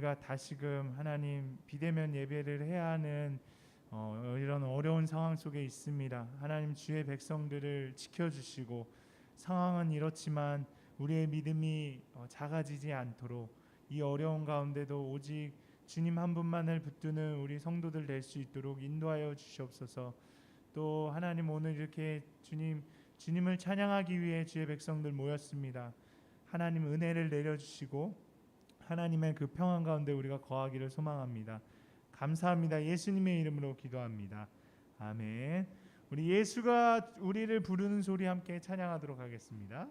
우리가 다시금 하나님 비대면 예배를 해야 하는 이런 어려운 상황 속에 있습니다. 하나님 주의 백성들을 지켜주시고 상황은 이렇지만 우리의 믿음이 작아지지 않도록 이 어려운 가운데도 오직 주님 한 분만을 붙드는 우리 성도들 될 수 있도록 인도하여 주시옵소서. 또 하나님 오늘 이렇게 주님을 찬양하기 위해 주의 백성들 모였습니다. 하나님 은혜를 내려주시고 하나님의 그 평안 가운데 우리가 거하기를 소망합니다. 감사합니다. 예수님의 이름으로 기도합니다. 아멘. 우리 예수가 우리를 부르는 소리 함께 찬양하도록 하겠습니다.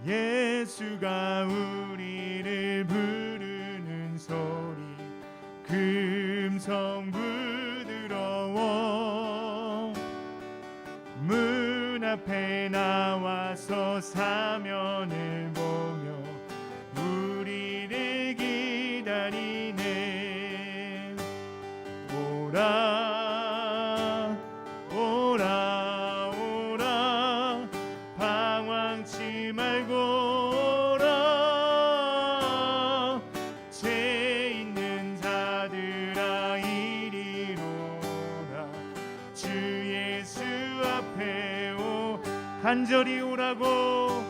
예수가 우리를 부르는 소리 금성 부드러워 문 앞에 나와서 사면을 보며 우리를 기다리네. 오라 오라 오라 방황치 말고 오라 죄 있는 자들아 이리로 오라 주 예수 앞에 오 간절히 오라고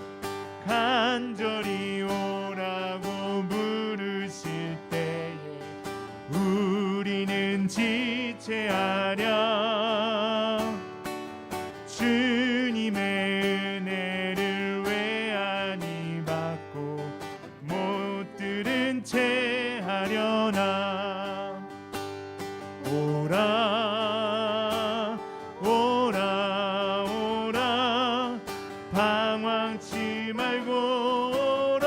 간절히 오라고 부르실 때에 우리는 지체하랴. 주님의 은혜를 왜 아니 받고 못 들은 채 하려나. 오라 오라 오라 방황치 말고 오라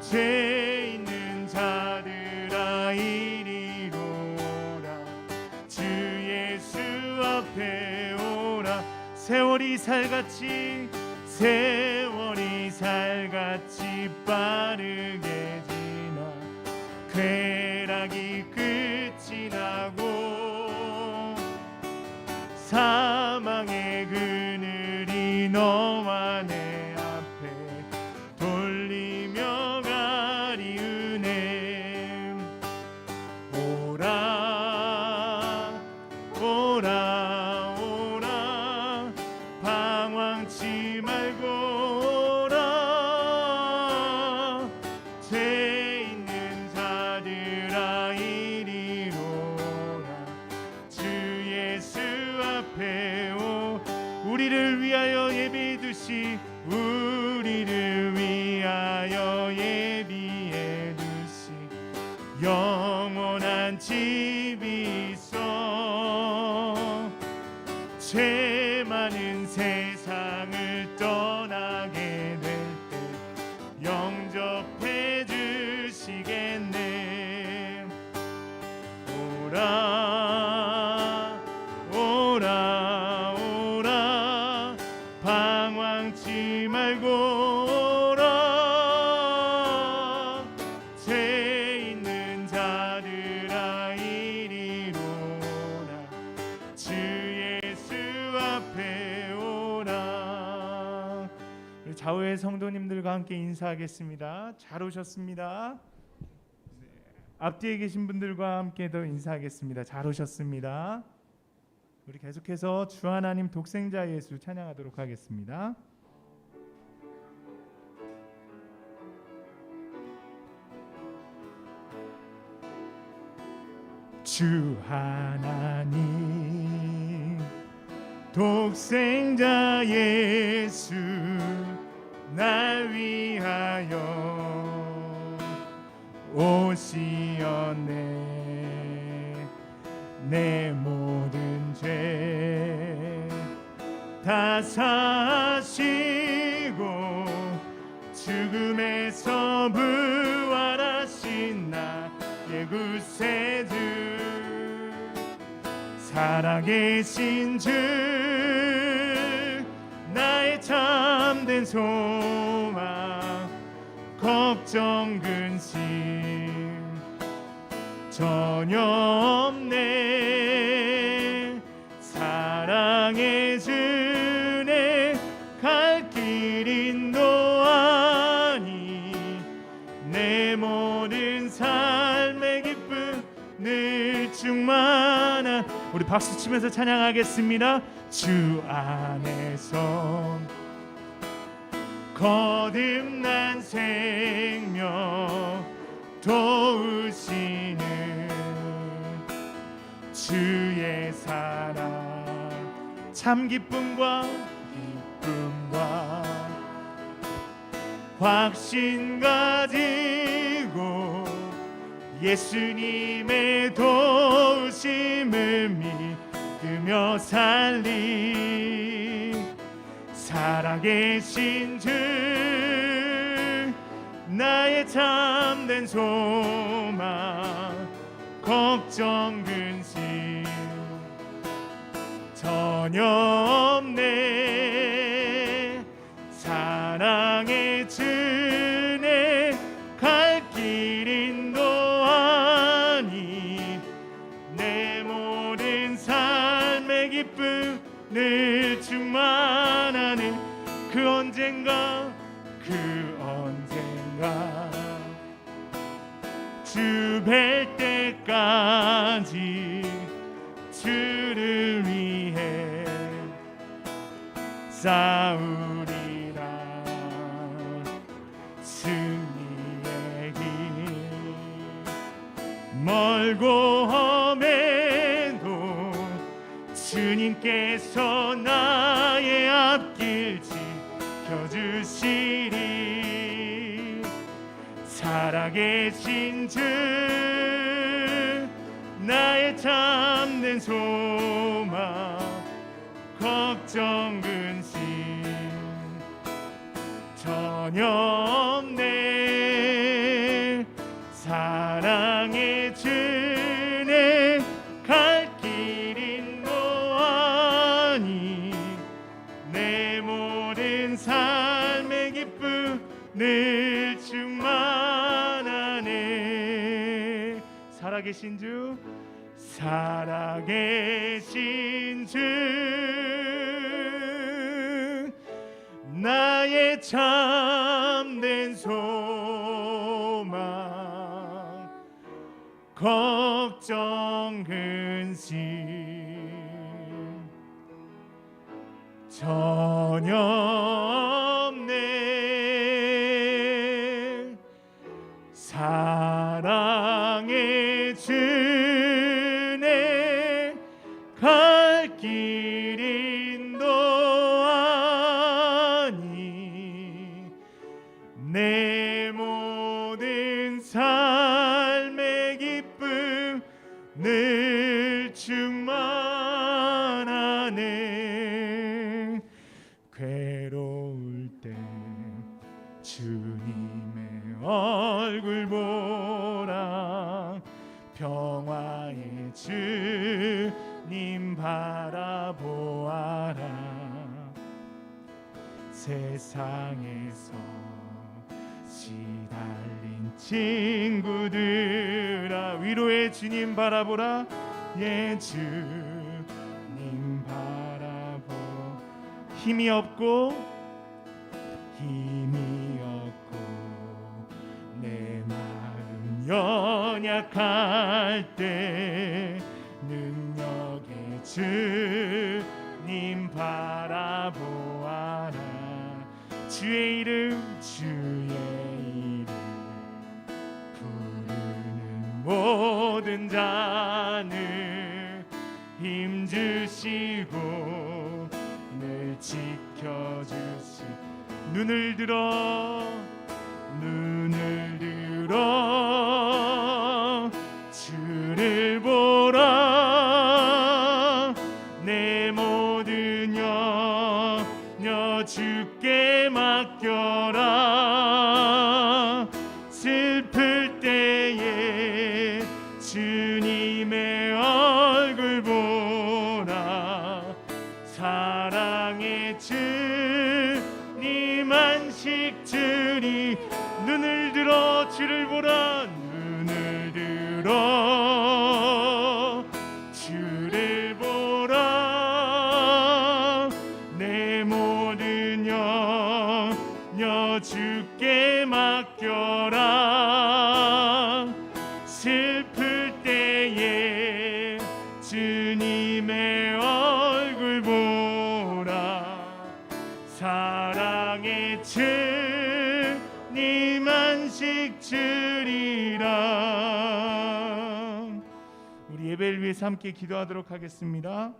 죄 있는 자들아 이리로 오라 주 예수 앞에 오라. 세월이 살같이 빠르게 지나 쾌락이 끝이 나고 사망의 그늘이 너와 내 앞에 돌리며 가리. 은혜 오라 오라 오라 방황치 말고 오라 죄 있는 자들아 이리로 오라 주 예수 앞에 오. 우리를 위하여 예비해 두시 우리를 위하여 예비해 두시 영원한 집이 있어. 죄 많은 세상을 떠나게 될 때 영접해 주시겠네. 오라 오라 오라 방황치 말고 오라 죄 있는 자들아 이리로 오라 주 예수 앞에 오라. 좌우의 성도님들과 함께 인사하겠습니다. 잘 오셨습니다. 앞뒤에 계신 분들과 함께 더 인사하겠습니다. 잘 오셨습니다. 우리 계속해서 주 하나님 독생자 예수 찬양하도록 하겠습니다. 주 하나님 독생자 예수 날 위하여 오시었네. 내 모든 죄 다 사시고 죽음에서 부활하신 나의 구세주 살아계신 주 나의 참된 소망 걱정 근심 전혀 없네. 사랑의 주네 우리 박수 치면서 찬양하겠습니다. 주 안에서 거듭난 생명 도우시는 주의 사랑 참 기쁨과 확신 가지고 예수님의 도우심을 믿으며 살리 살아계신 주 나의 참된 소망 걱정 근심 전혀 없네 사랑의 주네 갈 길 인도하니 내 모든 삶의 기쁨을 충만하는 그 언젠가 주 뵐 때까지 주를 위해 싸우리라 승리의 길 멀고 험해도 주님께서 나의 앞길 지켜주시리 살아계신 주 나의 참된 소망 걱정 근심 전혀 없네 사랑의 주네 갈 길 인도하니 내 모든 삶의 기쁨을 충만하네 살아계신 주 살아계신 주 나의 참된 소망 걱정 근심 전혀 없네 사랑의 주네 갈 길 인도하니 내 모든 삶의 기쁨을 충만하네 괴로울 때 주님의 얼굴 보라 평화의 주님 바라보아라 세상에서 시달린 친구들아 위로의 주님 바라보라 예 주님 바라보 힘이 없고 내 마음 연약할 때 능력의 주님 바라보아라 주의 이름 부르는 모든 자는 힘주시고 늘 지켜주시 눈을 들어 주를 보라 내 모든 염려 주께 맡겨라 슬플 때에 주님의 얼굴 보라 사랑의 주님 안식 주니 눈을 들어 주를 보라 눈을 들어 주를 보라 내 모든 염려 주께 맡겨라 슬플 때에 주님 사랑의 주님 안식 주리라. 우리 예배를 위해서 함께 기도하도록 하겠습니다.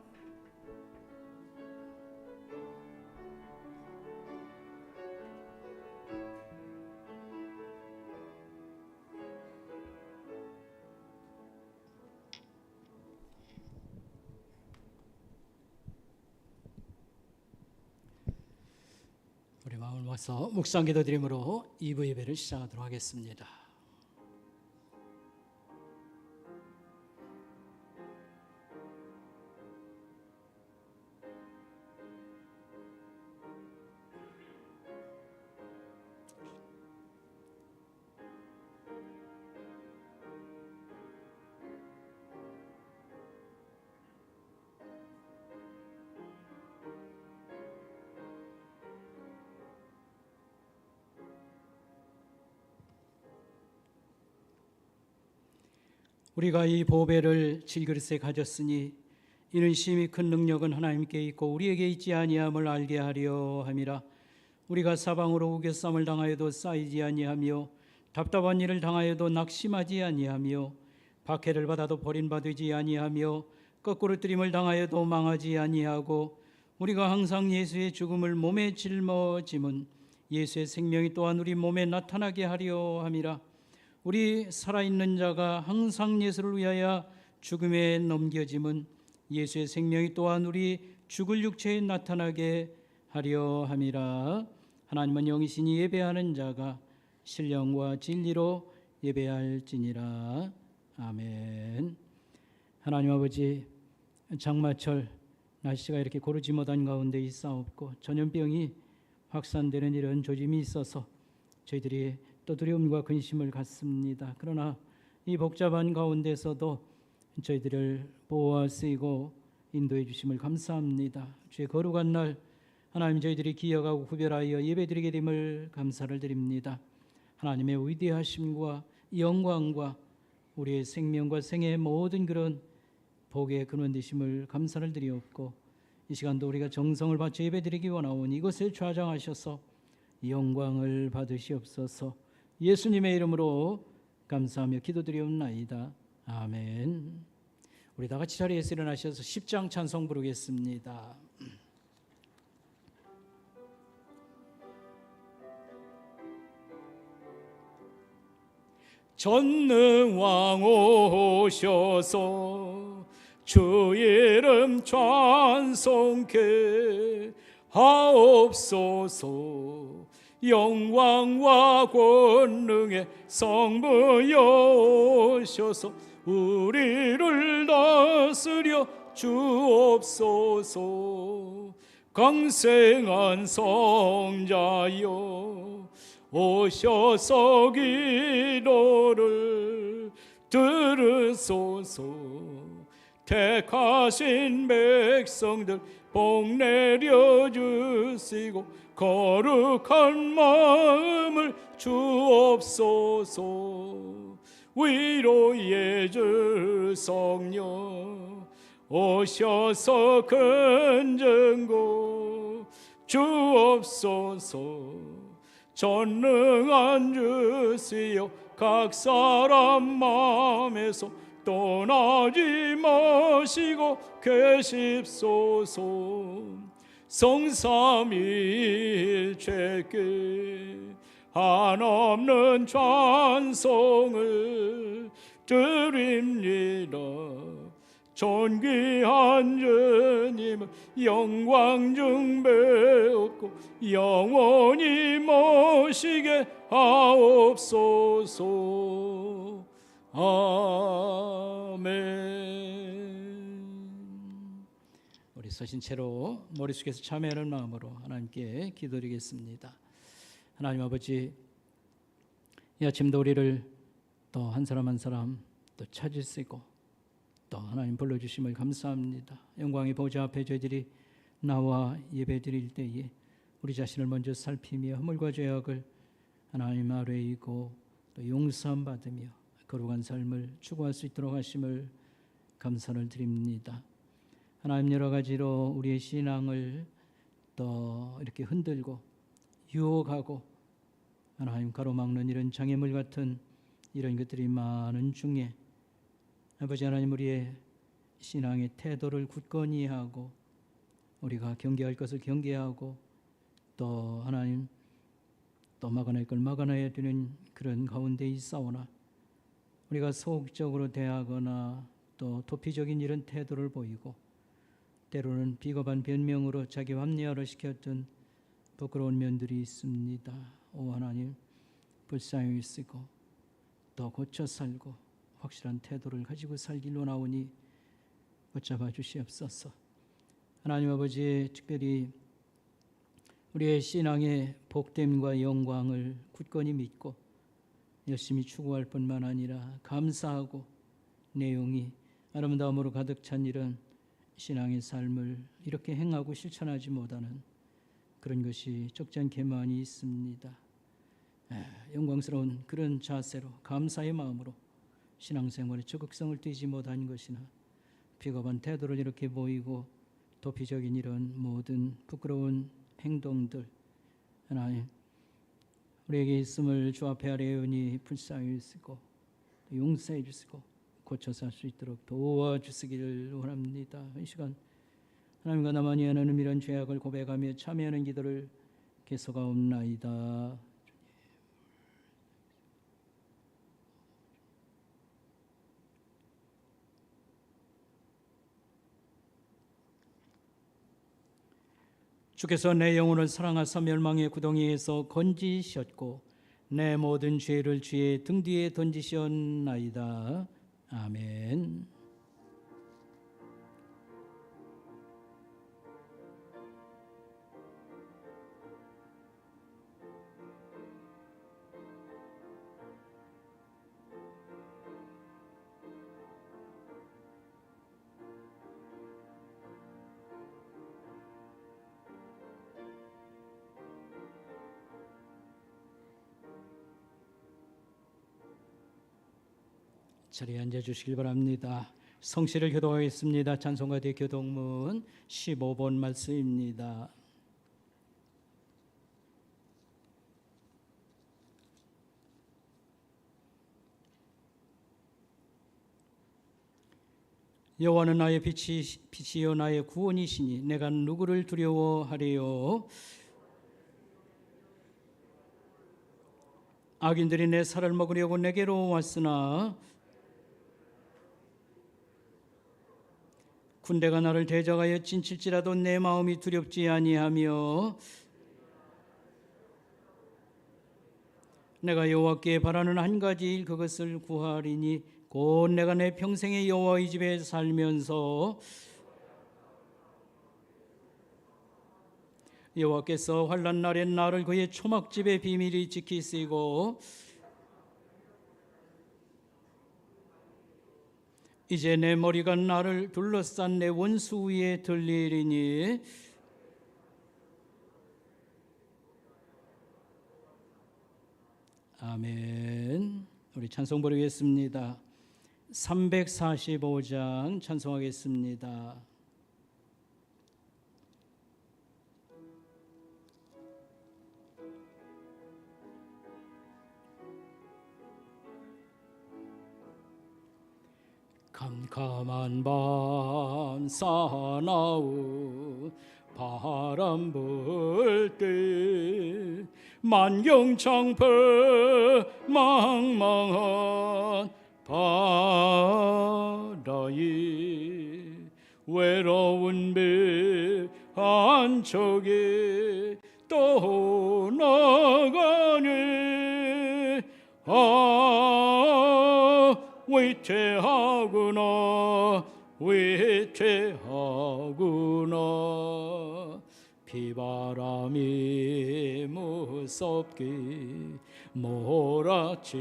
우리 마음을 모아서 묵상 기도 드림으로 2부 예배를 시작하도록 하겠습니다. 우리가 이 보배를 질그릇에 가졌으니 이는 심히 큰 능력은 하나님께 있고 우리에게 있지 아니함을 알게 하려 함이라. 우리가 사방으로 우겨쌈을 당하여도 쌓이지 아니하며 답답한 일을 당하여도 낙심하지 아니하며 박해를 받아도 버림받지 아니하며 거꾸로 뜨림을 당하여도 망하지 아니하고 우리가 항상 예수의 죽음을 몸에 짊어짐은 예수의 생명이 또한 우리 몸에 나타나게 하려 함이라. 우리 살아있는 자가 항상 예수를 위하여 죽음에 넘겨짐은 예수의 생명이 또한 우리 죽을 육체에 나타나게 하려 함이라. 하나님은 영이시니 예배하는 자가 신령과 진리로 예배할지니라. 아멘. 하나님 아버지, 장마철 날씨가 이렇게 고르지 못한 가운데 있사옵고 전염병이 확산되는 이런 조짐이 있어서 저희들이 또 두려움과 근심을 갖습니다. 그러나 이 복잡한 가운데서도 저희들을 보호하시고 인도해 주심을 감사합니다. 주의 거룩한 날 하나님 저희들이 기억하고 구별하여 예배드리게 됨을 감사를 드립니다. 하나님의 위대하심과 영광과 우리의 생명과 생애의 모든 그런 복의 근원 되심을 감사를 드리옵고 이 시간도 우리가 정성을 바쳐 예배드리기 원하오니 이것을 좌장하셔서 영광을 받으시옵소서. 예수님의 이름으로 감사하며 기도드리옵나이다. 아멘. 우리 다 같이 자리에서 일어나셔서 10장 찬송 부르겠습니다. 전능왕 오셔서 주 이름 찬송케 하옵소서. 영광과 권능의 성부여 오셔서 우리를 다스려 주옵소서. 강생한 성자여 오셔서 기도를 들으소서. 택하신 백성들 복 내려 주시고 거룩한 마음을 주옵소서. 위로의 주 성령 오셔서 근증고 주옵소서. 전능한 주시여 각 사람 마음에서 떠나지 마시고 계십소서. 성삼일체께 한없는 찬송을 드립니다. 존귀한 주님은 영광 중배옵고 영원히 모시게 하옵소서. 아멘. 우리 서신 채로 머리 숙여서 참회하는 마음으로 하나님께 기도드리겠습니다. 하나님 아버지, 이 아침도 우리를 또 한 사람 한 사람 또 찾으시고 또 하나님 불러주심을 감사합니다. 영광의 보좌 앞에 저희들이 나와 예배드릴 때에 우리 자신을 먼저 살피며 허물과 죄악을 하나님 아뢰이고 또 용서함 받으며 거룩한 삶을 추구할 수 있도록 하심을 감사를 드립니다. 하나님, 여러 가지로 우리의 신앙을 또 이렇게 흔들고 유혹하고 하나님 가로막는 이런 장애물 같은 이런 것들이 많은 중에 아버지 하나님 우리의 신앙의 태도를 굳건히 하고 우리가 경계할 것을 경계하고 또 하나님 또 막아낼 걸 막아내야 되는 그런 가운데 있사오나 우리가 소극적으로 대하거나 또 도피적인 이런 태도를 보이고 때로는 비겁한 변명으로 자기 합리화를 시켰던 부끄러운 면들이 있습니다. 오 하나님 불쌍히 여기시고 또 고쳐 살고 확실한 태도를 가지고 살기로 나오니 붙잡아 주시옵소서. 하나님 아버지 특별히 우리의 신앙의 복됨과 영광을 굳건히 믿고 열심히 추구할 뿐만 아니라 감사하고 내용이 아름다움으로 가득 찬 이런 신앙의 삶을 이렇게 행하고 실천하지 못하는 그런 것이 적잖게 많이 있습니다. 영광스러운 그런 자세로 감사의 마음으로 신앙생활의 적극성을 띠지 못한 것이나 비겁한 태도를 이렇게 보이고 도피적인 이런 모든 부끄러운 행동들 하나님 우리에게 있음을 주 앞에 아뢰오니 불쌍히 여기시고 용서해 주시고 고쳐 살 수 있도록 도와주시기를 원합니다. 이 시간 하나님과 나만이 하는 이런 죄악을 고백하며 참여하는 기도를 계속하옵나이다. 주께서 내 영혼을 사랑하사 멸망의 구덩이에서 건지셨고 내 모든 죄를 주의 등 뒤에 던지셨나이다. 아멘. 자리에 앉아주시길 바랍니다. 성시를 교독하겠습니다. 찬송가 대교독문 15번 말씀입니다. 여호와는 나의 빛이요 나의 구원이시니 내가 누구를 두려워하리요. 악인들이 내 살을 먹으려고 내게로 왔으나 군대가 나를 대적하여 찐칠지라도 내 마음이 두렵지 아니하며 내가 여호와께 바라는 한 가지 일 그것을 구하리니 곧 내가 내 평생에 여호와의 집에 살면서 여호와께서 환난 날에 나를 그의 초막집의 비밀이 지키시고 이제 내 머리가 나를 둘러싼 내 원수 위에 들리리니 아멘. 우리 찬송 부르겠습니다. 345장 찬송하겠습니다. 캄캄한 밤 사나운 바람 불 때 만경창패 망망한 바다에 외로운 배 한 척에 떠나가네. 위태하구나 위태하구나. 비바람이 무섭게 몰아치고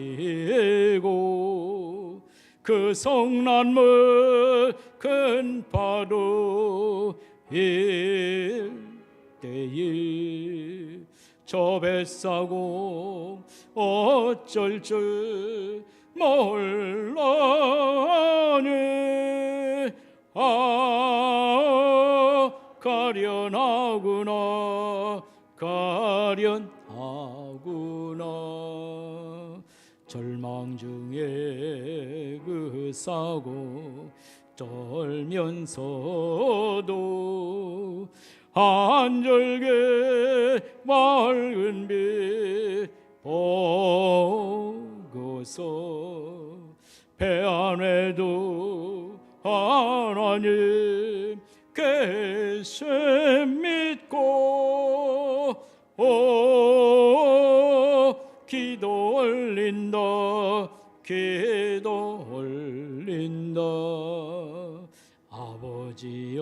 그 성난물 큰 파도 일 때에 저 뱃사고 어쩔 줄 몰라네. 가련하구나. 절망 중에 그 싸고 떨면서도 한절개 맑은 빛 보고서 배 안에도 하나님 계심 믿고 기도 올린다 기도 올린다. 아버지여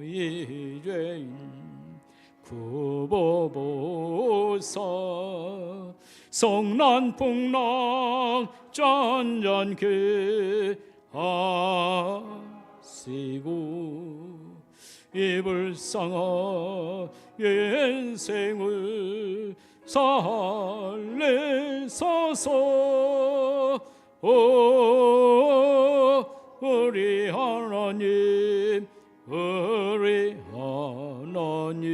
이 죄인 구보보사. 성난풍랑 잔잔케 하시고 이 불쌍한 인생을 살리소서. 우리 하나님 우리 하나님.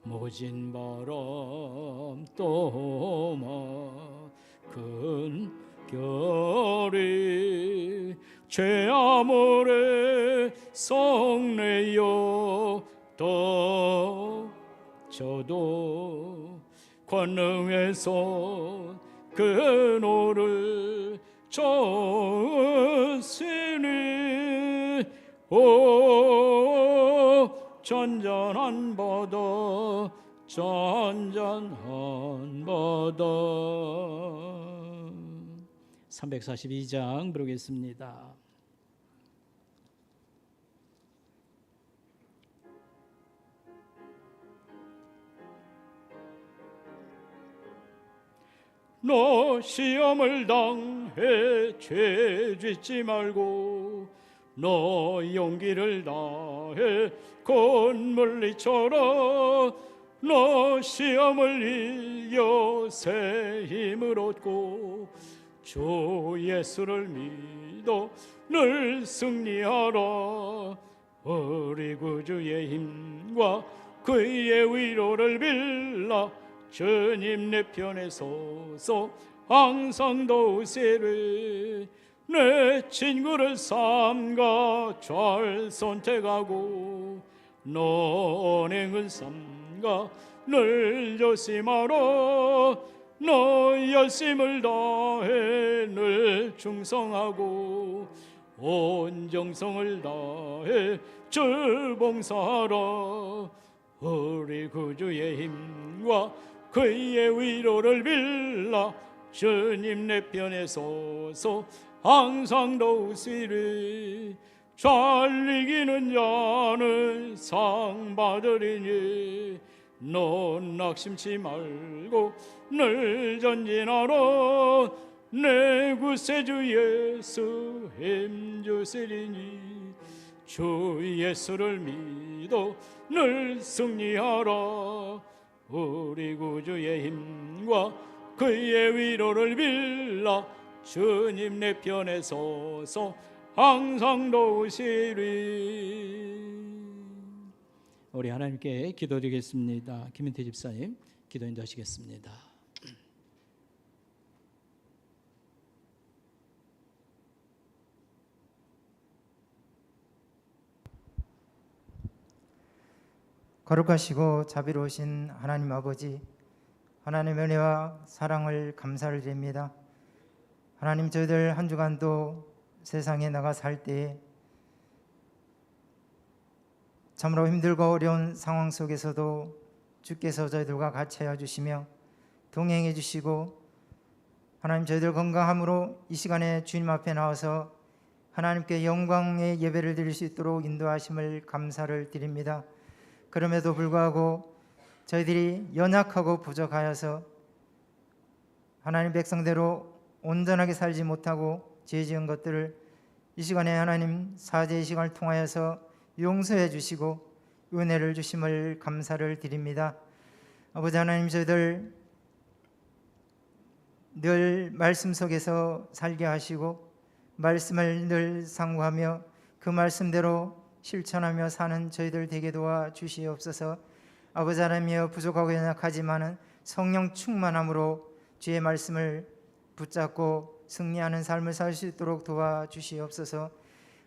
모진 바람 또마 큰 결이 죄 아무래 성내여 떠져도 권능에서 그 노를 저으시니 잔잔한 바다 잔잔한 바다. 342장 부르겠습니다. 너 시험을 당해 죄 짓지 말고 너 용기를 다해 곧 물리쳐라. 너 시험을 이겨 새 힘을 얻고 주 예수를 믿어 늘 승리하라. 우리 구주의 힘과 그의 위로를 빌라. 주님 내 편에 서서 항상 도우시리. 내 친구를 삼가 잘 선택하고 너 언행을 삼가 늘 조심하라. 너 열심을 다해 늘 충성하고 온 정성을 다해 주 봉사하라. 우리 구주의 힘과 그의 위로를 빌라. 주님 내 편에 서서 항상 도우시리. 잘 이기는 자는 상 받으리니 너 낙심치 말고 늘 전진하라. 내 구세주 예수 힘주시리니 주 예수를 믿어 늘 승리하라. 우리 구주의 힘과 그의 위로를 빌라. 주님 내 편에 서서 항상 도우시리. 우리 하나님께 기도드리겠습니다. 김인태 집사님 기도 인도하시겠습니다. 거룩하시고 자비로우신 하나님 아버지, 하나님의 은혜와 사랑을 감사를 드립니다. 하나님, 저희들 한 주간도 세상에 나가 살 때에 참으로 힘들고 어려운 상황 속에서도 주께서 저희들과 같이 하여 주시며 동행해 주시고, 하나님, 저희들 건강함으로 이 시간에 주님 앞에 나와서 하나님께 영광의 예배를 드릴 수 있도록 인도하심을 감사를 드립니다. 그럼에도 불구하고 저희들이 연약하고 부족하여서 하나님 백성대로 온전하게 살지 못하고 죄 지은 것들을 이 시간에 하나님 사죄의 시간을 통하여서 용서해 주시고 은혜를 주심을 감사를 드립니다. 아버지 하나님, 저희들 늘 말씀 속에서 살게 하시고 말씀을 늘 상고하며 그 말씀대로 실천하며 사는 저희들 되게 도와 주시옵소서. 아버지 하나님이여, 부족하고 연약하지만은 성령 충만함으로 주의 말씀을 붙잡고 승리하는 삶을 살 수 있도록 도와주시옵소서.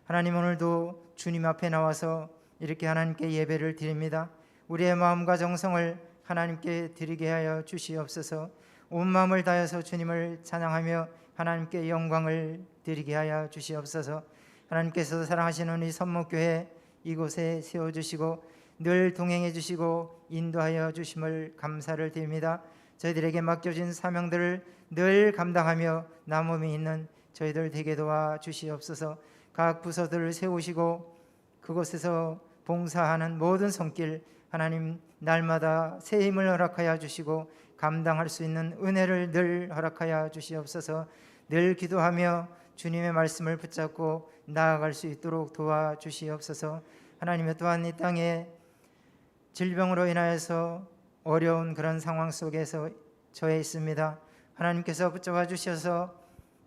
하나님, 오늘도 주님 앞에 나와서 이렇게 하나님께 예배를 드립니다. 우리의 마음과 정성을 하나님께 드리게 하여 주시옵소서. 온 마음을 다해서 주님을 찬양하며 하나님께 영광을 드리게 하여 주시옵소서. 하나님께서 사랑하시는 이 선목교회 이곳에 세워주시고 늘 동행해 주시고 인도하여 주심을 감사를 드립니다. 저희들에게 맡겨진 사명들을 늘 감당하며 남음이 있는 저희들 되게 도와 주시옵소서. 각 부서들을 세우시고 그곳에서 봉사하는 모든 손길 하나님 날마다 새 힘을 허락하여 주시고 감당할 수 있는 은혜를 늘 허락하여 주시옵소서. 늘 기도하며 주님의 말씀을 붙잡고 나아갈 수 있도록 도와주시옵소서. 하나님의 또한 이 땅에 질병으로 인하여서 어려운 그런 상황 속에서 처해 있습니다. 하나님께서 붙잡아 주셔서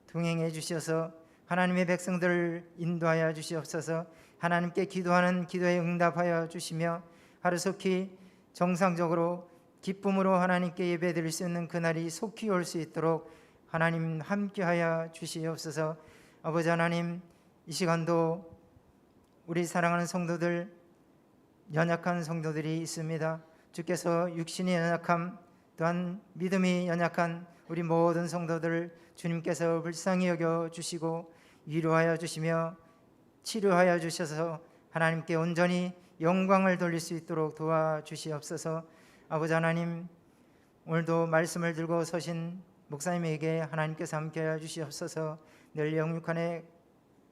동행해 주셔서 하나님의 백성들을 인도하여 주시옵소서. 하나님께 기도하는 기도에 응답하여 주시며 하루속히 정상적으로 기쁨으로 하나님께 예배드릴 수 있는 그날이 속히 올 수 있도록 하나님 함께하여 주시옵소서. 아버지 하나님, 이 시간도 우리 사랑하는 성도들, 연약한 성도들이 있습니다. 주께서 육신이 연약함 또한 믿음이 연약한 우리 모든 성도들을 주님께서 불쌍히 여겨 주시고 위로하여 주시며 치료하여 주셔서 하나님께 온전히 영광을 돌릴 수 있도록 도와주시옵소서. 아버지 하나님, 오늘도 말씀을 들고 서신 목사님에게 하나님께서 함께하여 주시옵소서. 늘 영육간에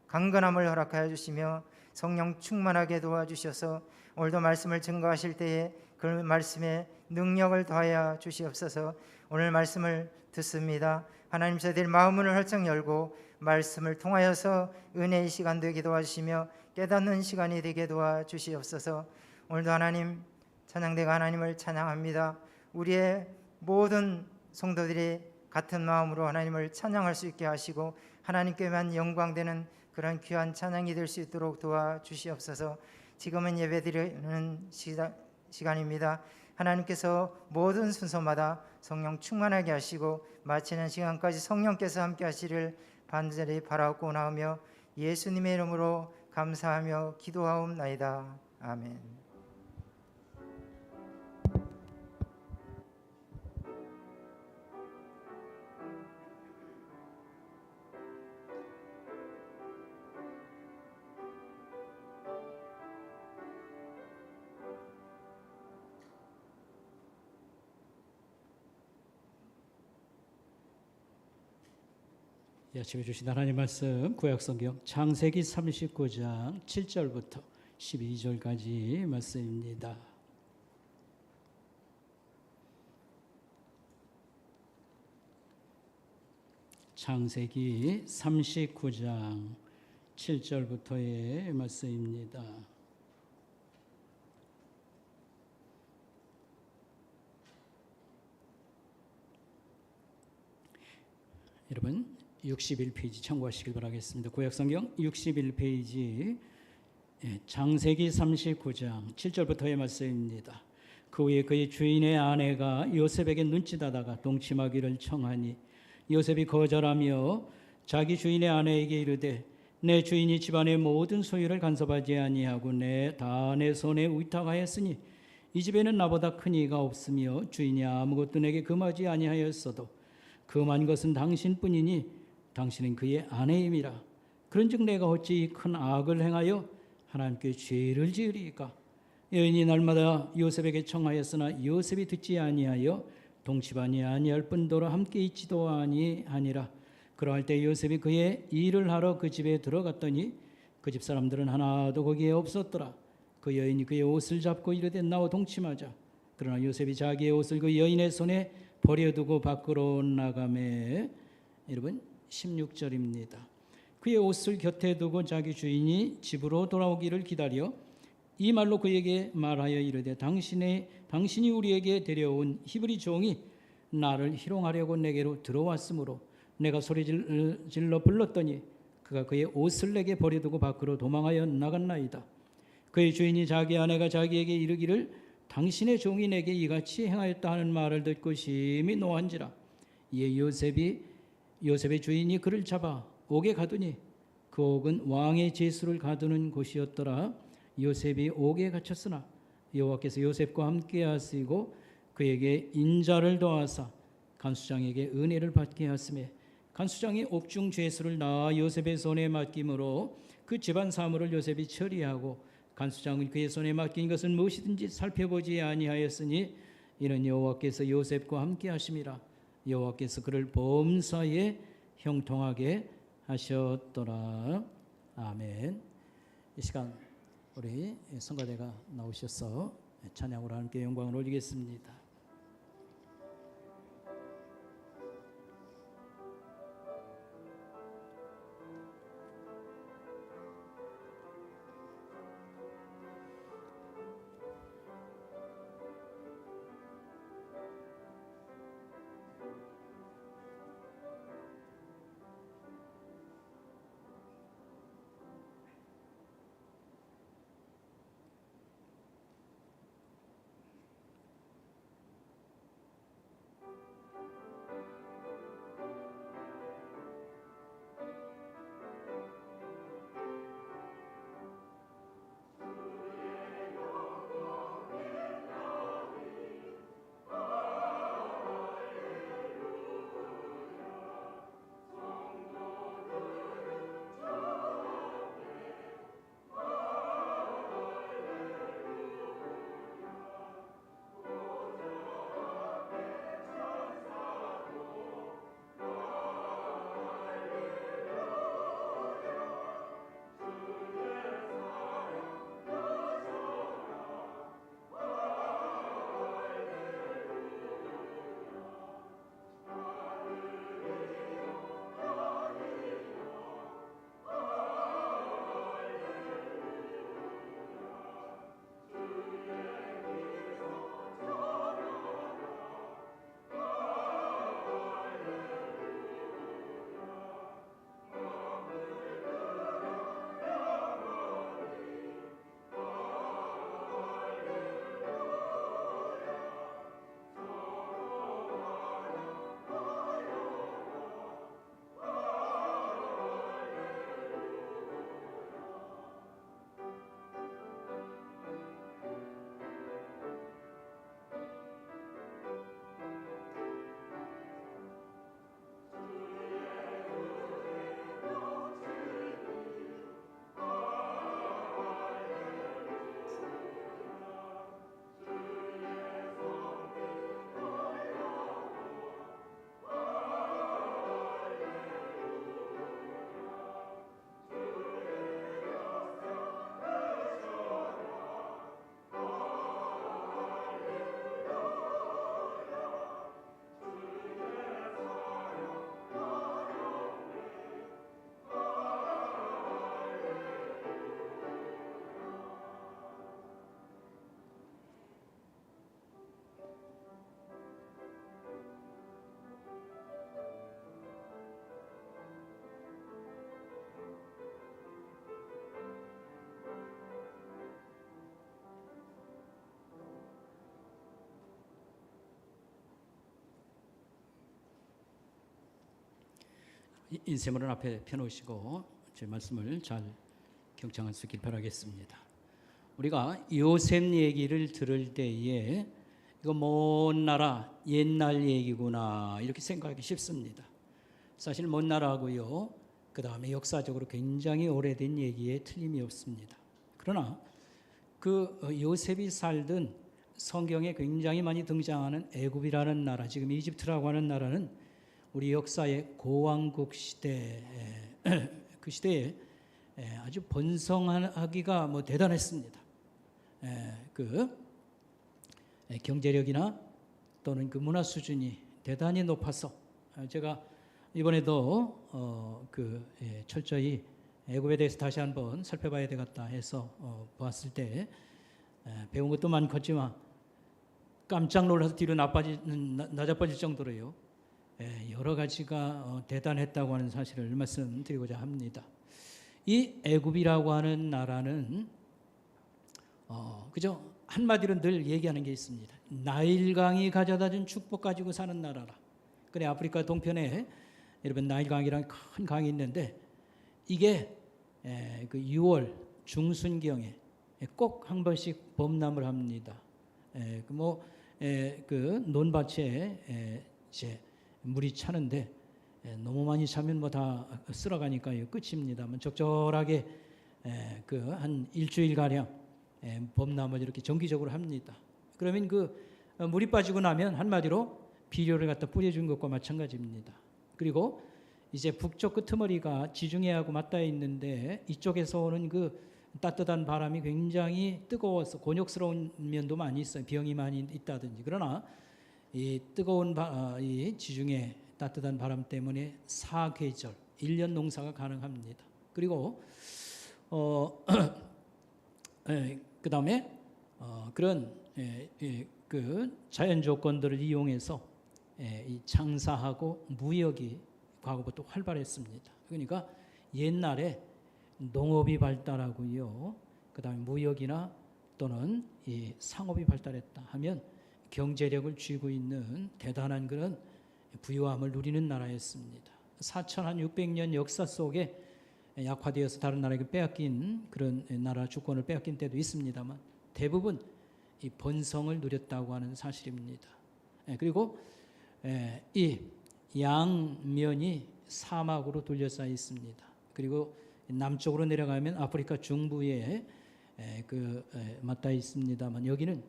강건함을 허락하여 주시며 성령 충만하게 도와주셔서 오늘도 말씀을 증거하실 때에 그 말씀에 능력을 더하여 주시옵소서. 오늘 말씀을 듣습니다. 하나님, 저희들 마음을 활짝 열고 말씀을 통하여서 은혜의 시간 되게 도와주시며 깨닫는 시간이 되게 도와주시옵소서. 오늘도 하나님, 찬양대가 하나님을 찬양합니다. 우리의 모든 성도들이 같은 마음으로 하나님을 찬양할 수 있게 하시고 하나님께만 영광되는 그런 귀한 찬양이 될 수 있도록 도와주시옵소서. 지금은 예배드리는 시간입니다. 하나님께서 모든 순서마다 성령 충만하게 하시고 마치는 시간까지 성령께서 함께 하시를 간절히 바라고 나오며 예수님의 이름으로 감사하며 기도하옵나이다. 아멘. 이 아침에 주신 하나님 말씀 구약성경 창세기 39장 7절부터 12절까지 말씀입니다. 창세기 39장 7절부터의 말씀입니다. 여러분 61페이지 참고하시길 바라겠습니다. 구약성경 61페이지 창세기 39장 7절부터의 말씀입니다. 그 후에 그의 주인의 아내가 요셉에게 눈짓하다가 동침하기를 청하니 요셉이 거절하며 자기 주인의 아내에게 이르되 내 주인이 집안의 모든 소유를 간섭하지 아니하고 다 내 손에 위탁하였으니 이 집에는 나보다 큰 이가 없으며 주인이 아무것도 내게 금하지 아니하였어도 금한 것은 당신뿐이니 당신은 그의 아내임이라. 그런즉 내가 어찌 큰 악을 행하여 하나님께 죄를 지으리이까. 여인이 날마다 요셉에게 청하였으나 요셉이 듣지 아니하여 동침하니 아니할 뿐더러 함께 있지도 아니하니라. 그러할 때 요셉이 그의 일을 하러 그 집에 들어갔더니 그 집 사람들은 하나도 거기에 없었더라. 그 여인이 그의 옷을 잡고 이르되 나와 동침하자. 그러나 요셉이 자기의 옷을 그 여인의 손에 버려두고 밖으로 나가매. 여러분 16절입니다. 그의 옷을 곁에 두고 자기 주인이 집으로 돌아오기를 기다려 이 말로 그에게 말하여 이르되 당신이 우리에게 데려온 히브리 종이 나를 희롱하려고 내게로 들어왔으므로 내가 소리질러 불렀더니 그가 그의 옷을 내게 버려두고 밖으로 도망하여 나갔나이다. 그의 주인이 자기 아내가 자기에게 이르기를 당신의 종이 내게 이같이 행하였다 하는 말을 듣고 심히 노한지라. 이에 요셉의 주인이 그를 잡아 옥에 가두니 그 옥은 왕의 제수를 가두는 곳이었더라. 요셉이 옥에 갇혔으나 여호와께서 요셉과 함께 하시고 그에게 인자를 더하사 간수장에게 은혜를 받게 하시매 간수장이 옥중 죄수를 낳아 요셉의 손에 맡김으로 그 집안 사물을 요셉이 처리하고 간수장은 그의 손에 맡긴 것은 무엇이든지 살펴보지 아니하였으니 이는 여호와께서 요셉과 함께 하심이라. 여호와께서 그를 범사에 형통하게 하셨더라. 아멘. 이 시간 우리 성가대가 나오셔서 찬양으로 함께 영광을 올리겠습니다. 인쇄물은 앞에 펴놓으시고 제 말씀을 잘 경청할 수 있길 바라겠습니다. 우리가 요셉 얘기를 들을 때에 이거 먼 나라 옛날 얘기구나 이렇게 생각하기 쉽습니다. 사실 먼 나라고요. 그 다음에 역사적으로 굉장히 오래된 얘기에 틀림이 없습니다. 그러나 그 요셉이 살던 성경에 굉장히 많이 등장하는 애굽이라는 나라, 지금 이집트라고 하는 나라는 우리 역사의 고왕국 시대 그 시대에 아주 번성하기가 대단했습니다. 그 경제력이나 또는 그 문화 수준이 대단히 높아서 제가 이번에도 철저히 애굽에 대해서 다시 한번 살펴봐야 되겠다 해서 보았을 때 배운 것도 많겠지만 깜짝 놀라서 뒤로 낮아빠질 정도로요. 여러 가지가 대단했다고 하는 사실을 말씀드리고자 합니다. 이 애굽이라고 하는 나라는 그죠? 한마디로 늘 얘기하는 게 있습니다. 나일강이 가져다준 축복 가지고 사는 나라라. 그래, 아프리카 동편에 여러분 나일강이라는 큰 강이 있는데 이게 그 6월 중순경에 꼭 한 번씩 범람을 합니다. 그 논밭에 이제 물이 차는데 너무 많이 차면 뭐 다 쓸어가니까요 끝입니다만 적절하게 그 한 일주일 가량 범람을 이렇게 정기적으로 합니다. 그러면 그 물이 빠지고 나면 한마디로 비료를 갖다 뿌려준 것과 마찬가지입니다. 그리고 이제 북쪽 끄트머리가 지중해하고 맞닿아 있는데 이쪽에서 오는 그 따뜻한 바람이 굉장히 뜨거워서 곤욕스러운 면도 많이 있어요. 병이 많이 있다든지. 그러나 이 뜨거운 이 지중해 따뜻한 바람 때문에 사계절 1년 농사가 가능합니다. 그리고 그다음에 그런 그 자연 조건들을 이용해서 이 장사하고 무역이 과거부터 활발했습니다. 그러니까 옛날에 농업이 발달하고요. 그다음에 무역이나 또는 이 상업이 발달했다 하면 경제력을 쥐고 있는 대단한 그런 부유함을 누리는 나라였습니다. 4,600년 역사 속에 약화되어서 다른 나라에게 빼앗긴 그런 나라 주권을 빼앗긴 때도 있습니다만 대부분 이 번성을 누렸다고 하는 사실입니다. 그리고 이 양면이 사막으로 둘러싸여 있습니다. 그리고 남쪽으로 내려가면 아프리카 중부에 맞닿아 있습니다만 여기는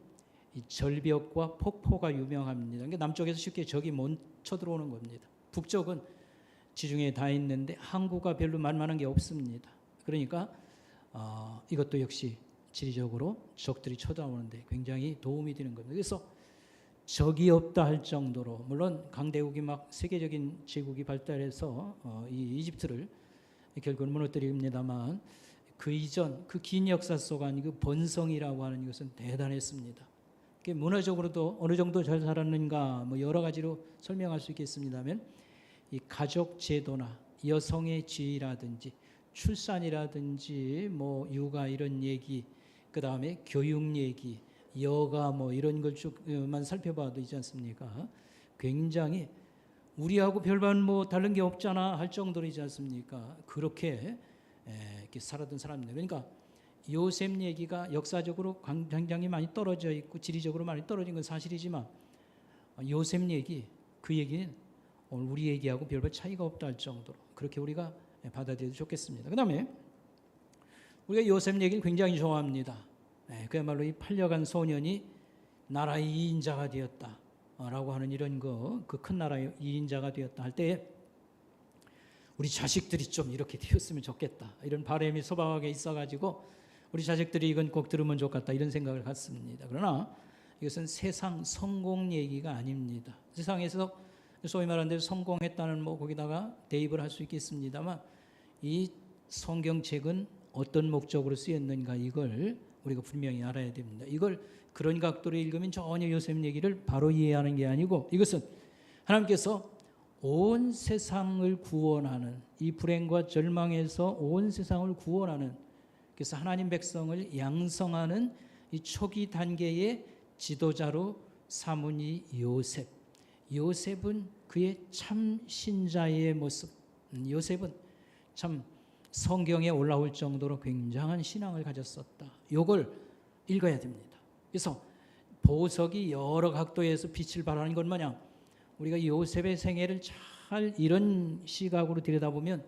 이 절벽과 폭포가 유명합니다. 그러니까 남쪽에서 쉽게 적이 못 쳐들어오는 겁니다. 북쪽은 지중해에 다 있는데 항구가 별로 만만한 게 없습니다. 그러니까 이것도 역시 지리적으로 적들이 쳐다오는데 굉장히 도움이 되는 겁니다. 그래서 적이 없다 할 정도로 물론 강대국이 막 세계적인 제국이 발달해서 이 이집트를 결국은 무너뜨립니다만 그 이전 그 긴 역사 속 안 그 번성이라고 하는 것은 대단했습니다. 문화적으로도 어느 정도 잘 살았는가 뭐 여러 가지로 설명할 수 있겠습니다만 이 가족 제도나 여성의 지위라든지 출산이라든지 뭐 육아 이런 얘기 그 다음에 교육 얘기 여가 뭐 이런 걸 쭉만 살펴봐도 있지 않습니까? 굉장히 우리하고 별반 뭐 다른 게 없잖아 할 정도이지 않습니까? 그렇게 이렇게 살았던 사람들. 그러니까 요셉 얘기가 역사적으로 굉장히 많이 떨어져 있고 지리적으로 많이 떨어진 건 사실이지만 요셉 얘기 그 얘기는 오늘 우리 얘기하고 별반 차이가 없다 할 정도로 그렇게 우리가 받아들여도 좋겠습니다. 그 다음에 우리가 요셉 얘기를 굉장히 좋아합니다. 그야말로 이 팔려간 소년이 나라의 2인자가 되었다 라고 하는 이런 그 큰 나라의 2인자가 되었다 할 때에 우리 자식들이 좀 이렇게 되었으면 좋겠다 이런 바람이 소박하게 있어가지고 우리 자식들이 이건 꼭 들으면 좋겠다 이런 생각을 갖습니다. 그러나 이것은 세상 성공 얘기가 아닙니다. 세상에서 소위 말하는 대로 성공했다는 뭐 거기다가 대입을 할 수 있겠습니다만 이 성경책은 어떤 목적으로 쓰였는가 이걸 우리가 분명히 알아야 됩니다. 이걸 그런 각도로 읽으면 전혀 요셉 얘기를 바로 이해하는 게 아니고 이것은 하나님께서 온 세상을 구원하는 이 불행과 절망에서 온 세상을 구원하는 그래서 하나님 백성을 양성하는 이 초기 단계의 지도자로 삼은 이 요셉. 요셉은 그의 참 신자의 모습. 요셉은 참 성경에 올라올 정도로 굉장한 신앙을 가졌었다. 이걸 읽어야 됩니다. 그래서 보석이 여러 각도에서 빛을 발하는 것 마냥 우리가 요셉의 생애를 잘 이런 시각으로 들여다보면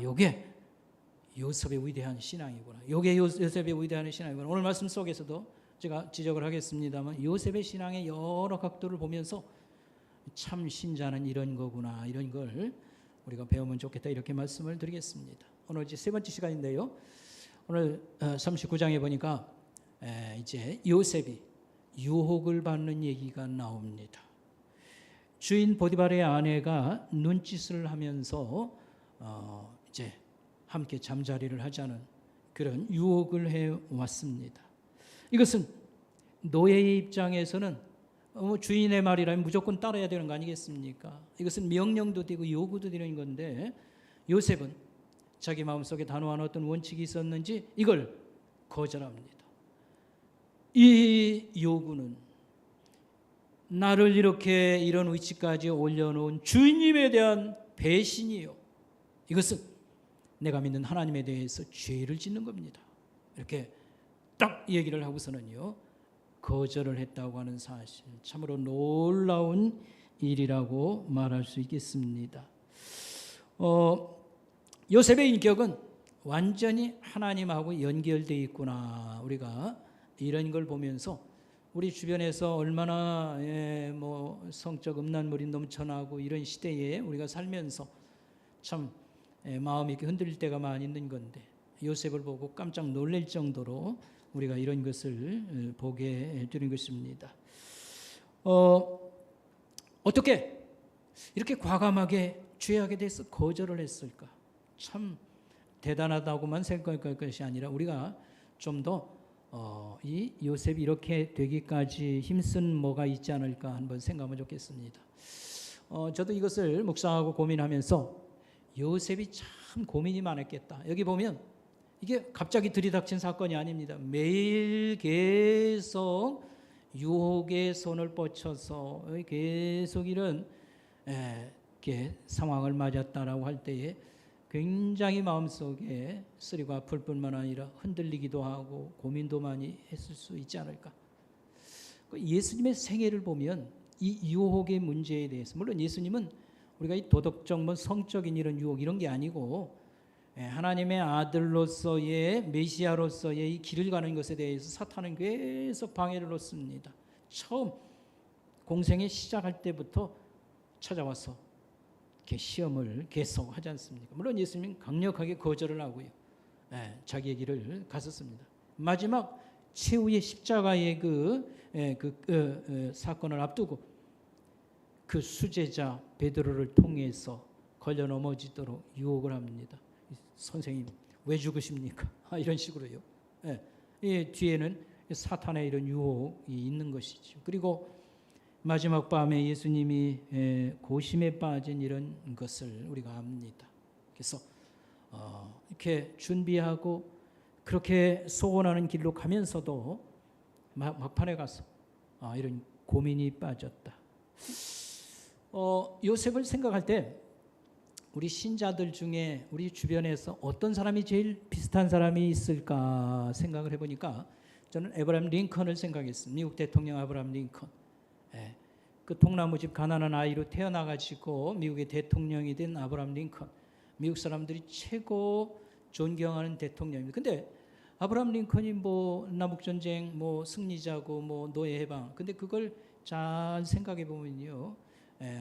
요게 요셉의 위대한 신앙이구나. 요게 요셉의 위대한 신앙이구나. 오늘 말씀 속에서도 제가 지적을 하겠습니다만 요셉의 신앙의 여러 각도를 보면서 참 신자는 이런 거구나. 이런 걸 우리가 배우면 좋겠다. 이렇게 말씀을 드리겠습니다. 오늘 이제 세 번째 시간인데요. 오늘 39장에 보니까 이제 요셉이 유혹을 받는 얘기가 나옵니다. 주인 보디발의 아내가 눈짓을 하면서 이제 함께 잠자리를 하자는 그런 유혹을 해왔습니다. 이것은 노예의 입장에서는 주인의 말이라면 무조건 따라야 되는 거 아니겠습니까? 이것은 명령도 되고 요구도 되는 건데 요셉은 자기 마음속에 단호한 어떤 원칙이 있었는지 이걸 거절합니다. 이 요구는 나를 이렇게 이런 위치까지 올려놓은 주님에 대한 배신이요. 이것은 내가 믿는 하나님에 대해서 죄를 짓는 겁니다. 이렇게 딱 얘기를 하고서는요, 거절을 했다고 하는 사실, 참으로 놀라운 일이라고 말할 수 있겠습니다. 요셉의 인격은 완전히 하나님하고 연결되어 있구나. 우리가 이런 걸 보면서 우리 주변에서 얼마나 뭐 성적 음란물이 넘쳐나고 이런 시대에 우리가 살면서 참 마음이 이렇게 흔들릴 때가 많이 있는 건데, 요셉을 보고 깜짝 놀랄 정도로 우리가 이런 것을 보게 되는 것입니다. 어떻게 이렇게 과감하게 죄악에 대해서 거절을 했을까? 참 대단하다고만 생각할 것이 아니라 우리가 좀 더 이 요셉이 이렇게 되기까지 힘쓴 뭐가 있지 않을까 한번 생각하면 좋겠습니다. 저도 이것을 묵상하고 고민하면서 요셉이 참 고민이 많았겠다. 여기 보면 이게 갑자기 들이닥친 사건이 아닙니다. 매일 계속 유혹의 손을 뻗쳐서 계속 이런 이렇게 상황을 맞았다라고 할 때에 굉장히 마음속에 쓰리고 아플 뿐만 아니라 흔들리기도 하고 고민도 많이 했을 수 있지 않을까. 예수님의 생애를 보면 이 유혹의 문제에 대해서, 물론 예수님은 우리가 이 도덕적 뭐 성적인 이런 유혹 이런 게 아니고 하나님의 아들로서의 메시아로서의 이 길을 가는 것에 대해서 사탄은 계속 방해를 놓습니다. 처음 공생의 시작할 때부터 찾아와서 이렇게 시험을 계속 하지 않습니까? 물론 예수님은 강력하게 거절을 하고요, 자기의 길을 갔었습니다. 마지막 최후의 십자가의 사건을 앞두고 그 수제자 베드로를 통해서 걸려 넘어지도록 유혹을 합니다. 선생님 왜 죽으십니까? 이런 식으로요. 이 뒤에는 사탄의 이런 유혹이 있는 것이죠. 그리고 마지막 밤에 예수님이 고심에 빠진 이런 것을 우리가 압니다. 그래서 이렇게 준비하고 그렇게 소원하는 길로 가면서도 막판에 가서 이런 고민이 빠졌다. 요셉을 생각할 때 우리 신자들 중에 우리 주변에서 어떤 사람이 제일 비슷한 사람이 있을까 생각을 해보니까 저는 에브라임 링컨을 생각했습니다. 미국 대통령 아브라함 링컨. 그 통나무집 가난한 아이로 태어나가지고 미국의 대통령이 된 아브라함 링컨. 미국 사람들이 최고 존경하는 대통령입니다. 근데 아브라함 링컨이 뭐 남북전쟁 뭐 승리자고 뭐 노예 해방. 근데 그걸 잘 생각해 보면요,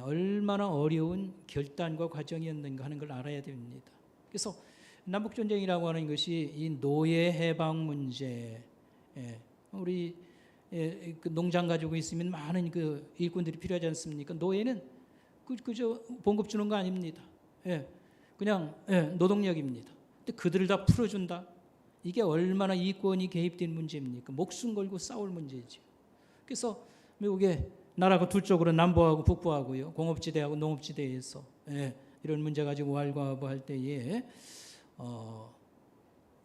얼마나 어려운 결단과 과정이었는가 하는 걸 알아야 됩니다. 그래서 남북전쟁이라고 하는 것이 이 노예 해방 문제, 우리 그 농장 가지고 있으면 많은 그 일꾼들이 필요하지 않습니까? 노예는 그저 봉급 주는 거 아닙니다. 그냥 노동력입니다. 근데 그들을 다 풀어준다. 이게 얼마나 이권이 개입된 문제입니까? 목숨 걸고 싸울 문제죠. 그래서 미국의 나라가 두 쪽으로 남부하고 북부하고요, 공업지대하고 농업지대에서 이런 문제 가지고 왈가왈부할 때에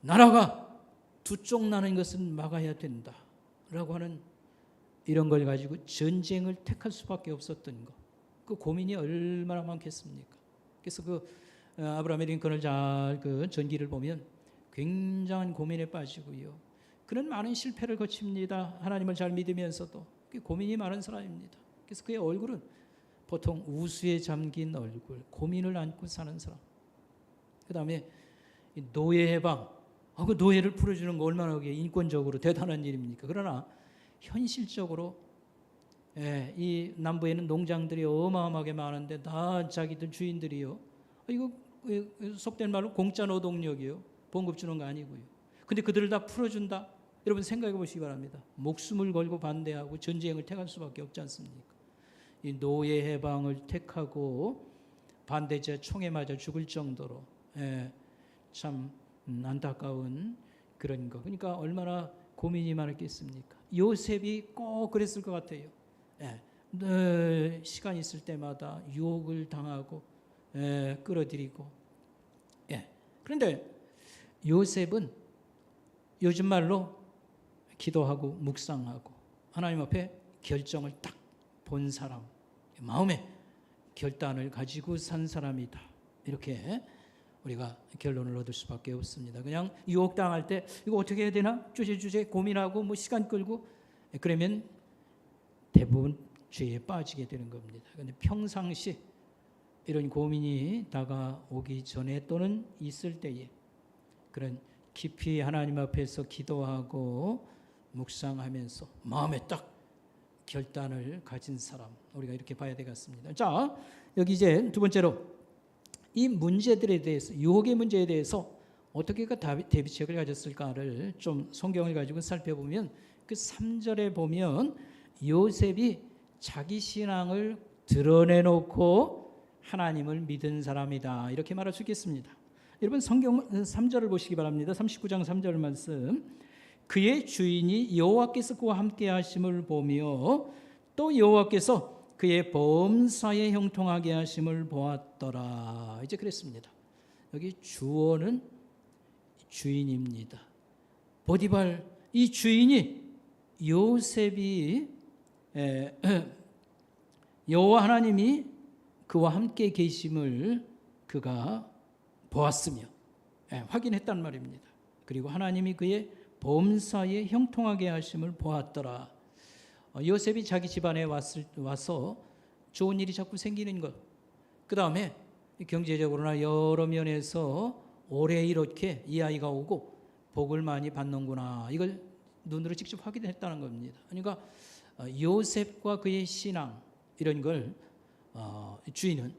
나라가 두 쪽 나는 것은 막아야 된다라고 하는 이런 걸 가지고 전쟁을 택할 수밖에 없었던 것. 그 고민이 얼마나 많겠습니까? 그래서 그 아브라함 링컨을 잘 그 전기를 보면 굉장한 고민에 빠지고요. 그는 많은 실패를 거칩니다. 하나님을 잘 믿으면서도 고민이 많은 사람입니다. 그래서 그의 얼굴은 보통 우수에 잠긴 얼굴, 고민을 안고 사는 사람. 그 다음에 노예 해방, 그 노예를 풀어주는 거 얼마나 인권적으로 대단한 일입니까? 그러나 현실적으로 이 남부에는 농장들이 어마어마하게 많은데 다 자기들 주인들이요, 이거 속된 말로 공짜 노동력이요, 봉급 주는 거 아니고요. 근데 그들을 다 풀어준다? 여러분 생각해 보시기 바랍니다. 목숨을 걸고 반대하고 전쟁을 택할 수밖에 없지 않습니까? 이 노예 해방을 택하고 반대자 총에 맞아 죽을 정도로 참 안타까운 그런 거. 그러니까 얼마나 고민이 많았겠습니까? 요셉이 꼭 그랬을 것 같아요. 시간 있을 때마다 유혹을 당하고 끌어들이고. 그런데 요셉은 요즘 말로 기도하고 묵상하고 하나님 앞에 결정을 딱 본 사람, 마음에 결단을 가지고 산 사람이다. 이렇게 우리가 결론을 얻을 수밖에 없습니다. 그냥 유혹당할 때 이거 어떻게 해야 되나 주저주저 고민하고 뭐 시간 끌고 그러면 대부분 죄에 빠지게 되는 겁니다. 그런데 평상시 이런 고민이 다가오기 전에 또는 있을 때에 그런 깊이 하나님 앞에서 기도하고 묵상하면서 마음에 딱 결단을 가진 사람, 우리가 이렇게 봐야 되겠습니다. 자, 여기 이제 두 번째로 이 문제들에 대해서, 유혹의 문제에 대해서 어떻게 그 대비책을 가졌을까를 좀 성경을 가지고 살펴보면 그 3절에 보면 요셉이 자기 신앙을 드러내놓고 하나님을 믿은 사람이다, 이렇게 말할 수 있겠습니다. 여러분 성경 3절을 보시기 바랍니다. 39장 3절 말씀. 그의 주인이 여호와께서 그와 함께 하심을 보며 또 여호와께서 그의 범사에 형통하게 하심을 보았더라. 이제 그랬습니다. 여기 주어는 주인입니다. 보디발 이 주인이 요셉이 여호와 하나님이 그와 함께 계심을 그가 보았으며 확인했단 말입니다. 그리고 하나님이 그의 범사에 형통하게 하심을 보았더라. 요셉이 자기 집안에 와서 좋은 일이 자꾸 생기는 것, 그 다음에 경제적으로나 여러 면에서 오래 이렇게 이 아이가 오고 복을 많이 받는구나, 이걸 눈으로 직접 확인했다는 겁니다. 그러니까 요셉과 그의 신앙 이런 걸 주인은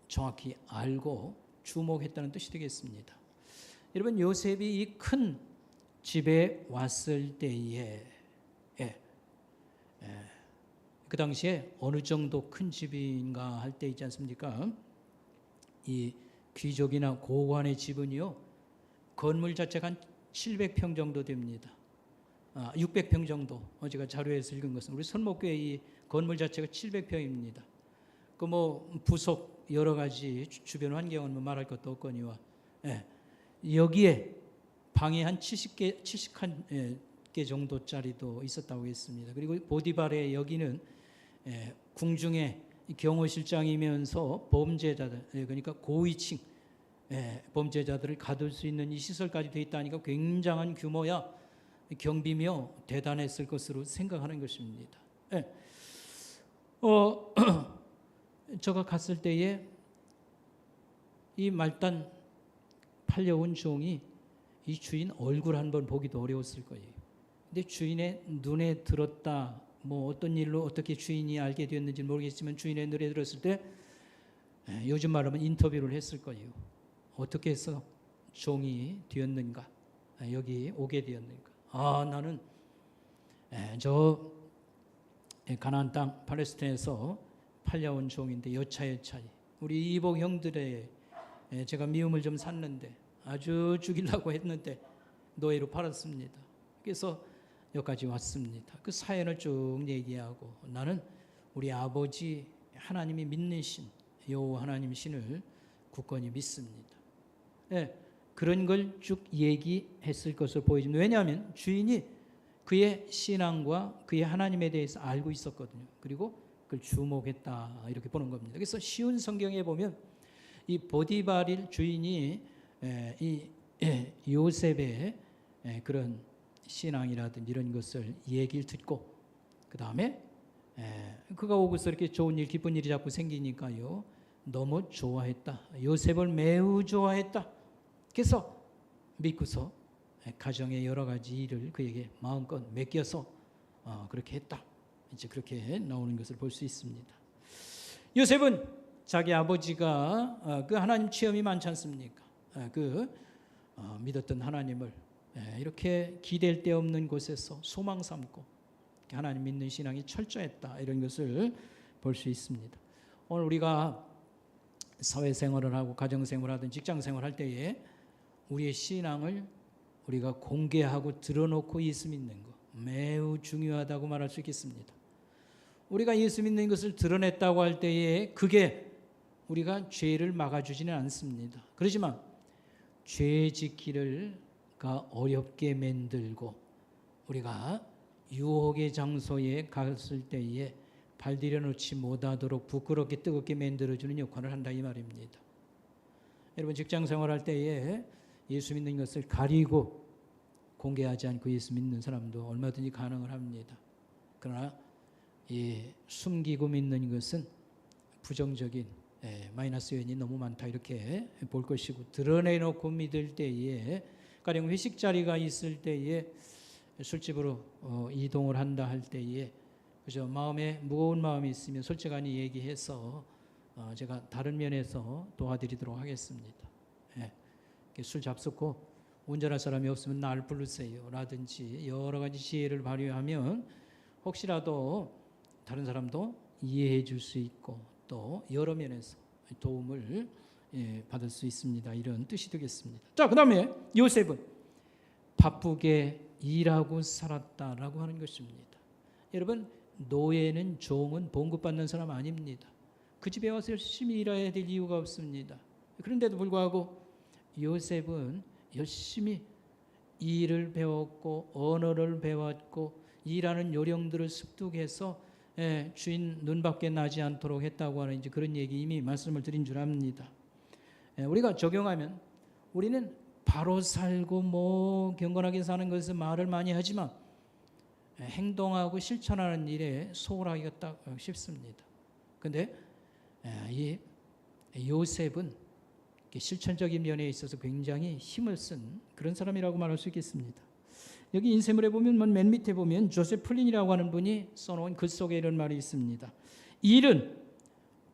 정확히 알고 주목했다는 뜻이 되겠습니다. 여러분 요셉이 이 큰 집에 왔을 때에 그 당시에 어느 정도 큰 집인가 할 때 있지 않습니까? 이 귀족이나 고관의 집은요 건물 자체가 한 700평 정도 됩니다. 600평 정도. 제가 자료에서 읽은 것은 우리 선목교회 이 건물 자체가 700평입니다. 그 뭐 부속 여러 가지 주변 환경은 뭐 말할 것도 없거니와 여기에 방이 한 71개 정도짜리도 있었다고 했습니다. 그리고 보디발의 여기는 궁중의 경호실장이면서 범죄자들, 그러니까 고위층 범죄자들을 가둘 수 있는 이 시설까지 되어 있다니까 굉장한 규모야 경비며 대단했을 것으로 생각하는 것입니다. 제가 갔을 때에 이 말단 팔려온 종이 이 주인 얼굴 한번 보기도 어려웠을 거예요. 근데 주인의 눈에 들었다, 뭐 어떤 일로 어떻게 주인이 알게 되었는지 모르겠지만 주인의 눈에 들었을 때 요즘 말하면 인터뷰를 했을 거예요. 어떻게 해서 종이 되었는가, 여기 오게 되었는가. 나는 저 가나안 땅 팔레스타인에서 팔려온 종인데 여차여차히 우리 이복 형들의 제가 미움을 좀 샀는데 아주 죽이려고 했는데 노예로 팔았습니다. 그래서 여기까지 왔습니다. 그 사연을 쭉 얘기하고 나는 우리 아버지 하나님이 믿는 신 여호와 하나님 신을 굳건히 믿습니다. 그런 걸 쭉 얘기했을 것으로 보여집니다. 왜냐하면 주인이 그의 신앙과 그의 하나님에 대해서 알고 있었거든요. 그리고 그걸 주목했다, 이렇게 보는 겁니다. 그래서 쉬운 성경에 보면 이 보디발일 주인이 이 요셉의 그런 신앙이라든지 이런 것을 얘기를 듣고 그 다음에 그가 오고서 이렇게 좋은 일 기쁜 일이 자꾸 생기니까요 너무 좋아했다. 요셉을 매우 좋아했다. 그래서 믿고서 가정의 여러 가지 일을 그에게 마음껏 맡겨서 그렇게 했다. 이제 그렇게 나오는 것을 볼 수 있습니다. 요셉은 자기 아버지가 그 하나님 체험이 많지 않습니까? 믿었던 하나님을 이렇게 기댈 데 없는 곳에서 소망 삼고 하나님 믿는 신앙이 철저했다, 이런 것을 볼 수 있습니다. 오늘 우리가 사회생활을 하고 가정생활을 하든 직장생활을 할 때에 우리의 신앙을 우리가 공개하고 드러놓고 예수 믿는 것 매우 중요하다고 말할 수 있겠습니다. 우리가 예수 믿는 것을 드러냈다고 할 때에 그게 우리가 죄를 막아주지는 않습니다. 그렇지만 죄 지키기가 어렵게 만들고 우리가 유혹의 장소에 갔을 때에 발디뎌 놓지 못하도록 부끄럽게 뜨겁게 만들어주는 역할을 한다 이 말입니다. 여러분 직장 생활할 때에 예수 믿는 것을 가리고 공개하지 않고 예수 믿는 사람도 얼마든지 가능을 합니다. 그러나 숨기고 믿는 것은 부정적인 마이너스 요인이 너무 많다 이렇게 볼 것이고, 드러내놓고 믿을 때에 가령 회식 자리가 있을 때에 술집으로 이동을 한다 할 때에 그죠, 마음에 무거운 마음이 있으면 솔직하게 얘기해서 제가 다른 면에서 도와드리도록 하겠습니다. 술 잡숫고 운전할 사람이 없으면 날 부르세요 라든지 여러 가지 지혜를 발휘하면 혹시라도 다른 사람도 이해해 줄 수 있고 또 여러 면에서 도움을 받을 수 있습니다. 이런 뜻이 되겠습니다. 자, 그 다음에 요셉은 바쁘게 일하고 살았다라고 하는 것입니다. 여러분, 노예는 종은 봉급받는 사람 아닙니다. 그 집에 와서 열심히 일해야 될 이유가 없습니다. 그런데도 불구하고 요셉은 열심히 일을 배웠고 언어를 배웠고 일하는 요령들을 습득해서 주인 눈밖에 나지 않도록 했다고 하는 이제 그런 얘기 이미 말씀을 드린 줄 압니다. 우리가 적용하면 우리는 바로 살고 뭐 경건하게 사는 것은 말을 많이 하지만 행동하고 실천하는 일에 소홀하기가 딱 쉽습니다. 그런데 이 요셉은 실천적인 면에 있어서 굉장히 힘을 쓴 그런 사람이라고 말할 수 있겠습니다. 여기 인쇄물에 보면 맨 밑에 보면 조셉 플린이라고 하는 분이 써놓은 글 속에 이런 말이 있습니다. 일은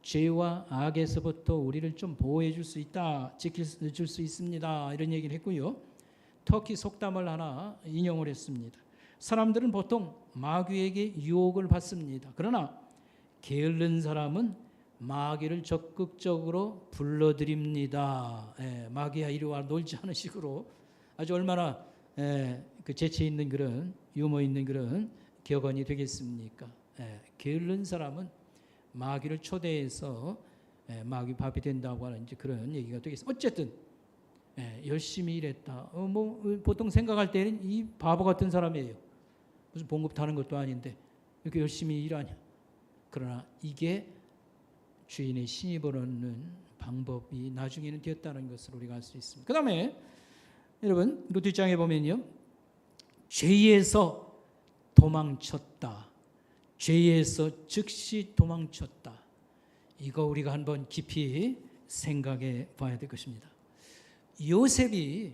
죄와 악에서부터 우리를 좀 보호해 줄 수 있다, 지켜줄 수 있습니다. 이런 얘기를 했고요. 터키 속담을 하나 인용을 했습니다. 사람들은 보통 마귀에게 유혹을 받습니다. 그러나 게으른 사람은 마귀를 적극적으로 불러들입니다. 마귀야 이리 와 놀지 않은 식으로 아주 얼마나 그 재치 있는 그런 유머 있는 그런 격언이 되겠습니까? 게으른 사람은 마귀를 초대해서 마귀 밥이 된다고 하는 이제 그런 얘기가 되겠습니다. 어쨌든 열심히 일했다. 뭐 보통 생각할 때는 이 바보 같은 사람이에요. 무슨 봉급 타는 것도 아닌데 이렇게 열심히 일하냐. 그러나 이게 주인의 신입을 얻는 방법이 나중에는 되었다는 것을 우리가 알 수 있습니다. 그 다음에 여러분 그 뒷장에 보면요, 죄에서 도망쳤다. 죄에서 즉시 도망쳤다. 이거 우리가 한번 깊이 생각해 봐야 될 것입니다. 요셉이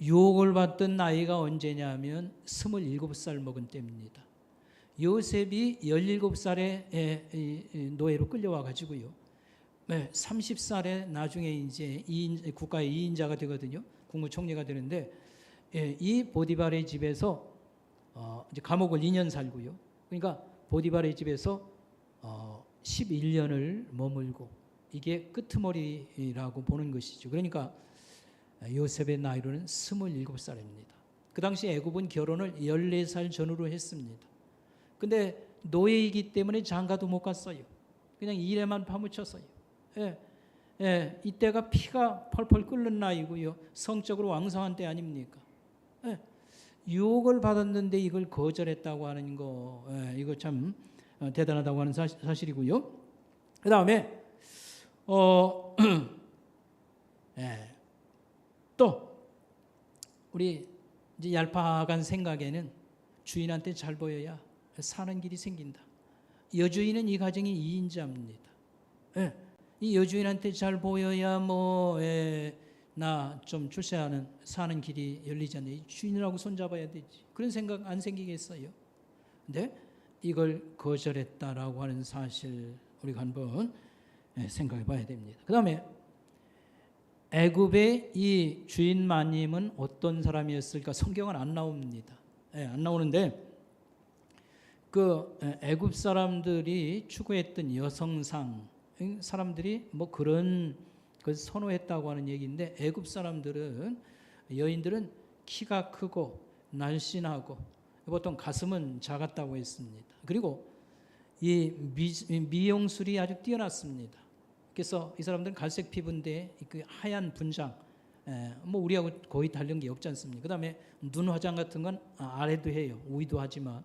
유혹을 받던 나이가 언제냐면 27살 먹은 때입니다. 요셉이 17살에 노예로 끌려와 가지고요. 30살에 나중에 이제 국가의 2인자가 되거든요. 국무총리가 되는데 이 보디발의 집에서 이제 감옥을 2년 살고요. 그러니까 보디발의 집에서 11년을 머물고 이게 끄트머리라고 보는 것이죠. 그러니까 요셉의 나이로는 27살입니다. 그 당시 애굽은 결혼을 14살 전후로 했습니다. 근데 노예이기 때문에 장가도 못 갔어요. 그냥 일에만 파묻혔어요. 이때가 피가 펄펄 끓는 나이고요. 성적으로 왕성한 때 아닙니까? 유혹을 받았는데 이걸 거절했다고 하는 거, 이거 참 대단하다고 하는 사실이고요. 그 다음에 또 우리 이제 얄팍한 생각에는 주인한테 잘 보여야 사는 길이 생긴다. 여주인은 이 가정의 2인자입니다. 이 여주인한테 잘 보여야 나 좀 출세하는 사는 길이 열리지 않냐. 주인이라고 손잡아야 되지. 그런 생각 안 생기겠어요. 근데 이걸 거절했다라고 하는 사실 우리가 한번 생각해 봐야 됩니다. 그 다음에 애굽의 이 주인 마님은 어떤 사람이었을까? 성경은 안 나옵니다. 안 나오는데 그 애굽 사람들이 추구했던 여성상 사람들이 뭐 그런 걸 선호했다고 하는 얘기인데 애굽 사람들은 여인들은 키가 크고 날씬하고 보통 가슴은 작았다고 했습니다. 그리고 이 미용술이 아주 뛰어났습니다. 그래서 이 사람들은 갈색 피부인데 그 하얀 분장 뭐 우리하고 거의 다른 게 없지 않습니까? 그다음에 눈 화장 같은 건 아래도 해요. 위도 하지만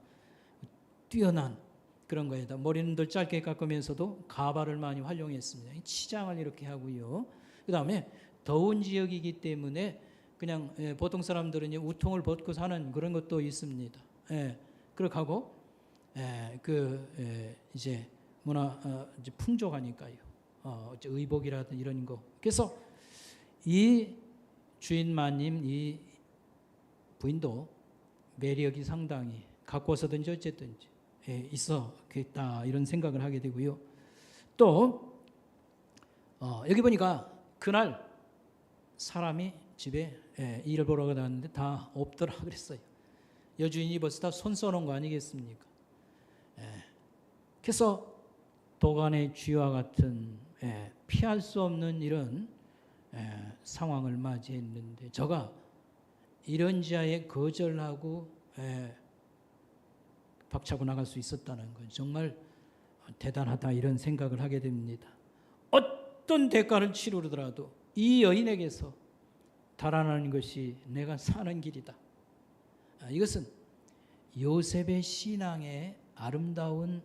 뛰어난 그런 거에다 머리는 덜 짧게 깎으면서도 가발을 많이 활용했습니다. 치장을 이렇게 하고요. 그다음에 더운 지역이기 때문에 그냥 보통 사람들은 우통을 벗고 사는 그런 것도 있습니다. 그렇게 하고 이제 이제 풍족하니까요. 의복이라든 이런 거. 그래서 이 주인 마님 이 부인도 매력이 상당히 갖고서든지 어쨌든지 있었겠다 이런 생각을 하게 되고요. 또 여기 보니까 그날 사람이 집에 일을 보러 가는데 다 없더라 그랬어요. 여주인이 벌써 다 손 써놓은 거 아니겠습니까? 그래서 도간의 쥐와 같은 피할 수 없는 이런 상황을 맞이했는데 저가 이런 지하에 거절하고 박차고 나갈 수 있었다는 건 정말 대단하다 이런 생각을 하게 됩니다. 어떤 대가를 치르더라도 이 여인에게서 달아나는 것이 내가 사는 길이다. 이것은 요셉의 신앙의 아름다운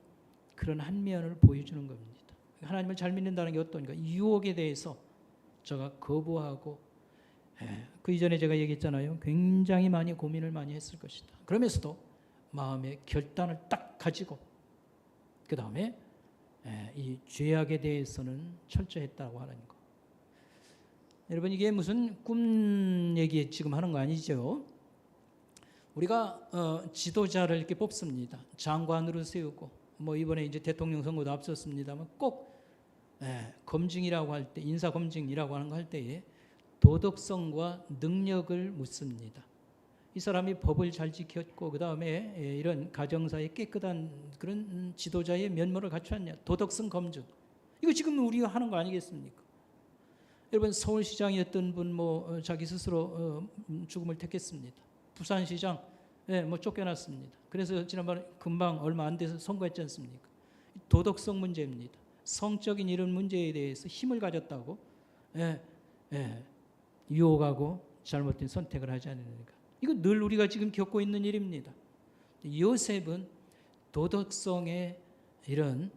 그런 한 면을 보여주는 겁니다. 하나님을 잘 믿는다는 게 어떤가? 유혹에 대해서 저가 거부하고 그 이전에 제가 얘기했잖아요. 굉장히 많이 고민을 많이 했을 것이다. 그러면서도 마음의 결단을 딱 가지고 그 다음에 이 죄악에 대해서는 철저했다고 하는 거. 여러분 이게 무슨 꿈 얘기 지금 하는 거 아니죠? 우리가 지도자를 이렇게 뽑습니다. 장관으로 세우고 뭐 이번에 이제 대통령 선거도 앞섰습니다만 꼭 검증이라고 할 때 인사 검증이라고 하는 거 할 때에 도덕성과 능력을 묻습니다. 이 사람이 법을 잘 지켰고 그 다음에 이런 가정사에 깨끗한 그런 지도자의 면모를 갖추었냐. 도덕성 검증. 이거 지금 우리가 하는 거 아니겠습니까? 여러분 서울시장이었던 분 뭐 자기 스스로 죽음을 택했습니다. 부산시장 뭐 쫓겨났습니다. 그래서 지난번에 금방 얼마 안 돼서 선거했지 않습니까? 도덕성 문제입니다. 성적인 이런 문제에 대해서 힘을 가졌다고 유혹하고 잘못된 선택을 하지 않으니까. 이거 늘 우리가 지금 겪고 있는 일입니다. 요셉은 도덕성의 이런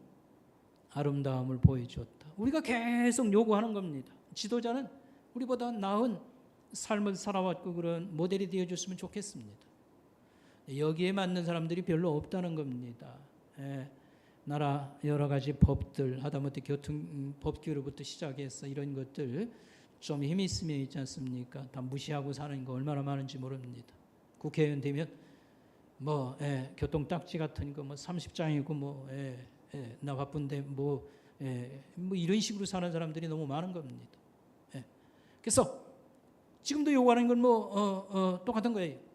아름다움을 보여주었다. 우리가 계속 요구하는 겁니다. 지도자는 우리보다 나은 삶을 살아왔고 그런 모델이 되어줬으면 좋겠습니다. 여기에 맞는 사람들이 별로 없다는 겁니다. 나라 여러 가지 법들 하다못해 교통 법규로부터 시작해서 이런 것들 좀 힘이 있으면 있지 않습니까? 다 무시하고 사는 거 얼마나 많은지 모릅니다. 국회의원 되면 뭐 교통 딱지 같은 거 뭐 30장이고 나 바쁜데 뭐 이런 식으로 사는 사람들이 너무 많은 겁니다. 그래서 지금도 요구하는 건 똑같은 거예요.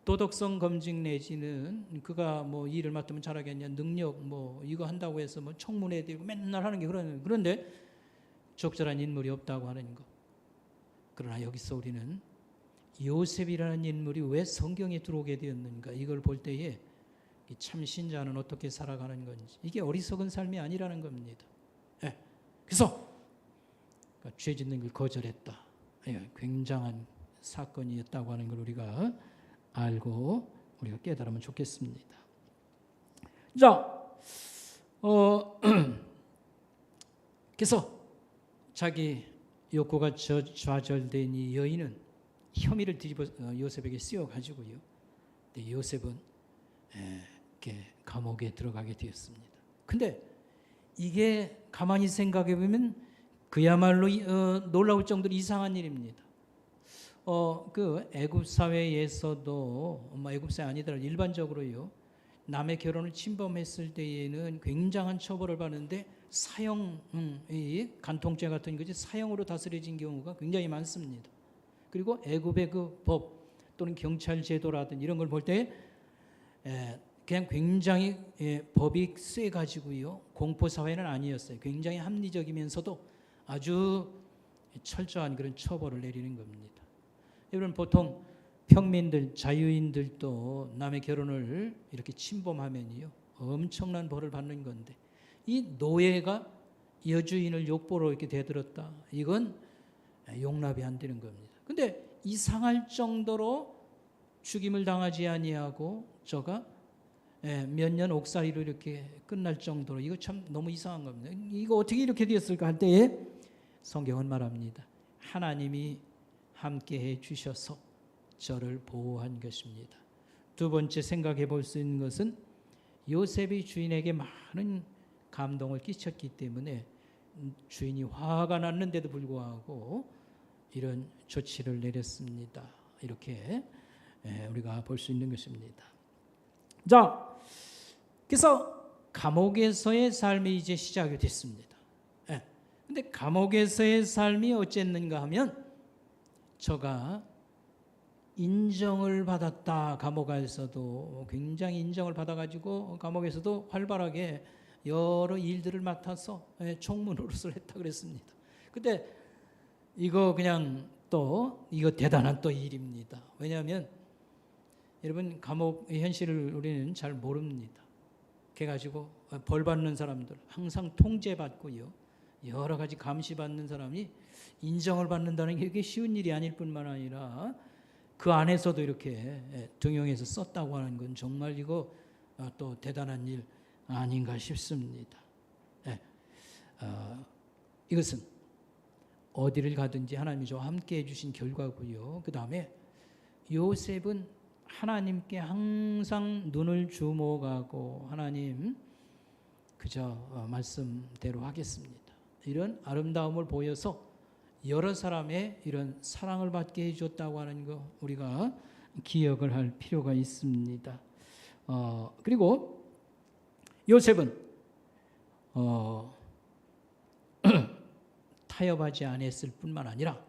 도덕성 검증 내지는 그가 뭐 일을 맡으면 잘하겠냐, 능력 뭐 이거 한다고 해서 뭐 청문회 되고 맨날 하는 게 그런데 적절한 인물이 없다고 하는 거. 그러나 여기서 우리는 요셉이라는 인물이 왜 성경에 들어오게 되었는가 이걸 볼 때에 참 신자는 어떻게 살아가는 건지 이게 어리석은 삶이 아니라는 겁니다. 그래서 죄 짓는 걸 거절했다. 굉장한 사건이었다고 하는 걸 우리가 알고 우리가 깨달으면 좋겠습니다. 자, 그래서 자기 욕구가 좌절된 이 여인은 혐의를 뒤집어 요셉에게 씌워가지고요. 근데 요셉은 이렇게 감옥에 들어가게 되었습니다. 근데 이게 가만히 생각해 보면 그야말로 놀라울 정도로 이상한 일입니다. 그 애굽 사회에서도 애굽 사회 아니더라도 일반적으로요. 남의 결혼을 침범했을 때에는 굉장한 처벌을 받는데 사형, 간통죄 같은 것이 사형으로 다스려진 경우가 굉장히 많습니다. 그리고 애굽의 그 법 또는 경찰 제도라든 이런 걸 볼 때 그냥 굉장히 법이 세 가지고요. 공포 사회는 아니었어요. 굉장히 합리적이면서도 아주 철저한 그런 처벌을 내리는 겁니다. 여러분 보통 평민들, 자유인들도 남의 결혼을 이렇게 침범하면요 엄청난 벌을 받는 건데 이 노예가 여주인을 욕보로 이렇게 대들었다. 이건 용납이 안 되는 겁니다. 근데 이상할 정도로 죽임을 당하지 아니하고 저가 몇 년 옥살이로 이렇게 끝날 정도로, 이거 참 너무 이상한 겁니다. 이거 어떻게 이렇게 되었을까 할 때에 성경은 말합니다. 하나님이 함께해 주셔서 저를 보호한 것입니다. 두 번째 생각해 볼 수 있는 것은 요셉이 주인에게 많은 감동을 끼쳤기 때문에 주인이 화가 났는데도 불구하고 이런 조치를 내렸습니다. 이렇게 우리가 볼 수 있는 것입니다. 자, 그래서 감옥에서의 삶이 이제 시작이 됐습니다. 근데 감옥에서의 삶이 어쨌는가 하면 저가 인정을 받았다. 감옥에서도 굉장히 인정을 받아가지고 감옥에서도 활발하게 여러 일들을 맡아서 총무 노릇을 했다 그랬습니다. 근데 이거 그냥 또 이거 대단한 또 일입니다. 왜냐하면 여러분 감옥의 현실을 우리는 잘 모릅니다. 그래가지고 벌 받는 사람들 항상 통제받고요. 여러 가지 감시받는 사람이 인정을 받는다는 게 그게 쉬운 일이 아닐 뿐만 아니라 그 안에서도 이렇게 등용해서 썼다고 하는 건 정말 이거 또 대단한 일 아닌가 싶습니다. 이것은 어디를 가든지 하나님이 저와 함께 해주신 결과고요. 그 다음에 요셉은 하나님께 항상 눈을 주목하고 하나님 그저 말씀대로 하겠습니다. 이런 아름다움을 보여서 여러 사람의 이런 사랑을 받게 해줬다고 하는 거 우리가 기억을 할 필요가 있습니다. 그리고 요셉은 타협하지 않았을 뿐만 아니라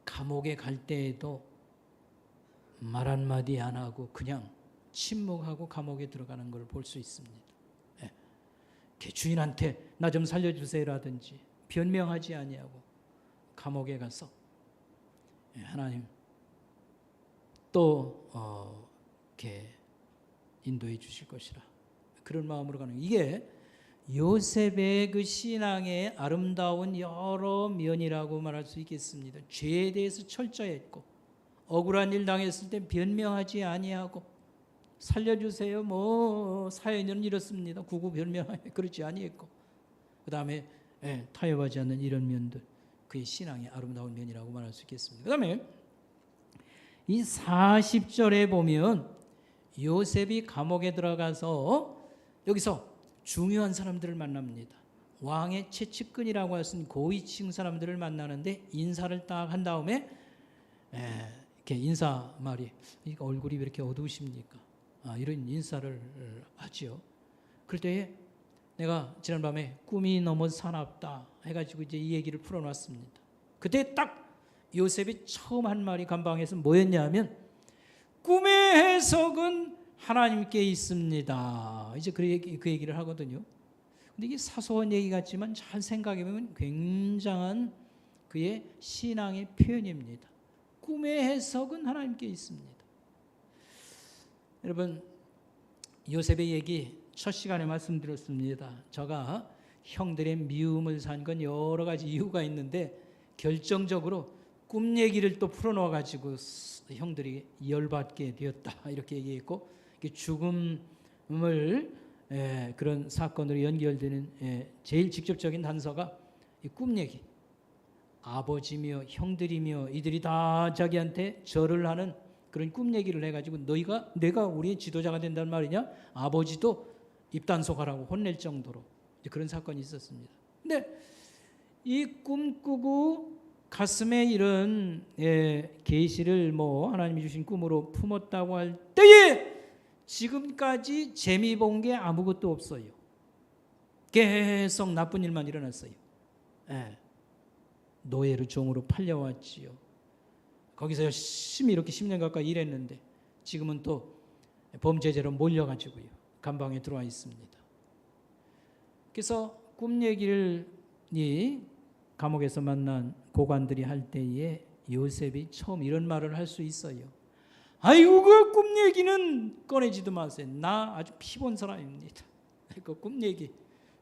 감옥에 갈 때에도 말 한마디 안 하고 그냥 침묵하고 감옥에 들어가는 걸 볼 수 있습니다. 주인한테 나 좀 살려주세요라든지 변명하지 아니하고 감옥에 가서 하나님 또 이렇게 인도해 주실 것이라 그런 마음으로 가는, 이게 요셉의 그 신앙의 아름다운 여러 면이라고 말할 수 있겠습니다. 죄에 대해서 철저했고 억울한 일 당했을 때 변명하지 아니하고 살려주세요 뭐 사연은 이렇습니다. 구구 변명하여 그렇지 아니했고 그 다음에 타협하지 않는 이런 면들 그의 신앙의 아름다운 면이라고 말할 수 있겠습니다. 그 다음에 이 40절에 보면 요셉이 감옥에 들어가서 여기서 중요한 사람들을 만납니다. 왕의 최측근이라고 할 수 있는 고위층 사람들을 만나는데 인사를 딱 한 다음에 이렇게 인사 말이 얼굴이 왜 이렇게 어두우십니까? 이런 인사를 하지요. 그럴 때에 내가 지난밤에 꿈이 너무 사납다 해가지고 이제 이 얘기를 풀어놨습니다. 그때 딱 요셉이 처음 한 말이 감방에서 뭐였냐 하면 꿈의 해석은 하나님께 있습니다. 이제 그 얘기를 하거든요. 근데 이게 사소한 얘기 같지만 잘 생각해보면 굉장한 그의 신앙의 표현입니다. 꿈의 해석은 하나님께 있습니다. 여러분 요셉의 얘기 첫 시간에 말씀드렸습니다. 저가 형들의 미움을 산 건 여러 가지 이유가 있는데 결정적으로 꿈 얘기를 또 풀어놓아가지고 형들이 열받게 되었다 이렇게 얘기했고 죽음을 그런 사건으로 연결되는 제일 직접적인 단서가 이 꿈 얘기. 아버지며 형들이며 이들이 다 자기한테 절을 하는 그런 꿈 얘기를 해가지고 내가 우리의 지도자가 된다는 말이냐? 아버지도 입단속하라고 혼낼 정도로 그런 사건이 있었습니다. 근데 이 꿈꾸고 가슴에 이런 계시를 하나님이 주신 꿈으로 품었다고 할 때에 지금까지 재미 본 게 아무것도 없어요. 계속 나쁜 일만 일어났어요. 노예로 종으로 팔려왔지요. 거기서 열심히 이렇게 10년 가까이 일했는데 지금은 또 범죄자로 몰려가지고요 감방에 들어와 있습니다. 그래서 꿈 얘기를 이 감옥에서 만난 고관들이 할 때에 요셉이 처음 이런 말을 할 수 있어요. 아이고 그 꿈 얘기는 꺼내지도 마세요. 나 아주 피본 사람입니다. 그 꿈 얘기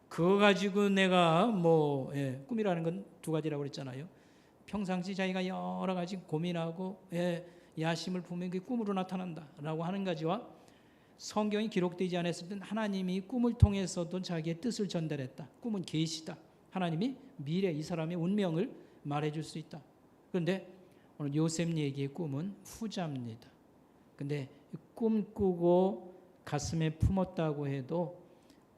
그거 가지고 내가 꿈이라는 건 두 가지라고 그랬잖아요. 평상시 자기가 여러 가지 고민하고 야심을 품으면 그게 꿈으로 나타난다라고 하는 가지와 성경이 기록되지 않았을 땐 하나님이 꿈을 통해서도 자기의 뜻을 전달했다. 꿈은 계시다. 하나님이 미래 이 사람의 운명을 말해줄 수 있다. 그런데 오늘 요셉 얘기의 꿈은 후자입니다. 근데 꿈꾸고 가슴에 품었다고 해도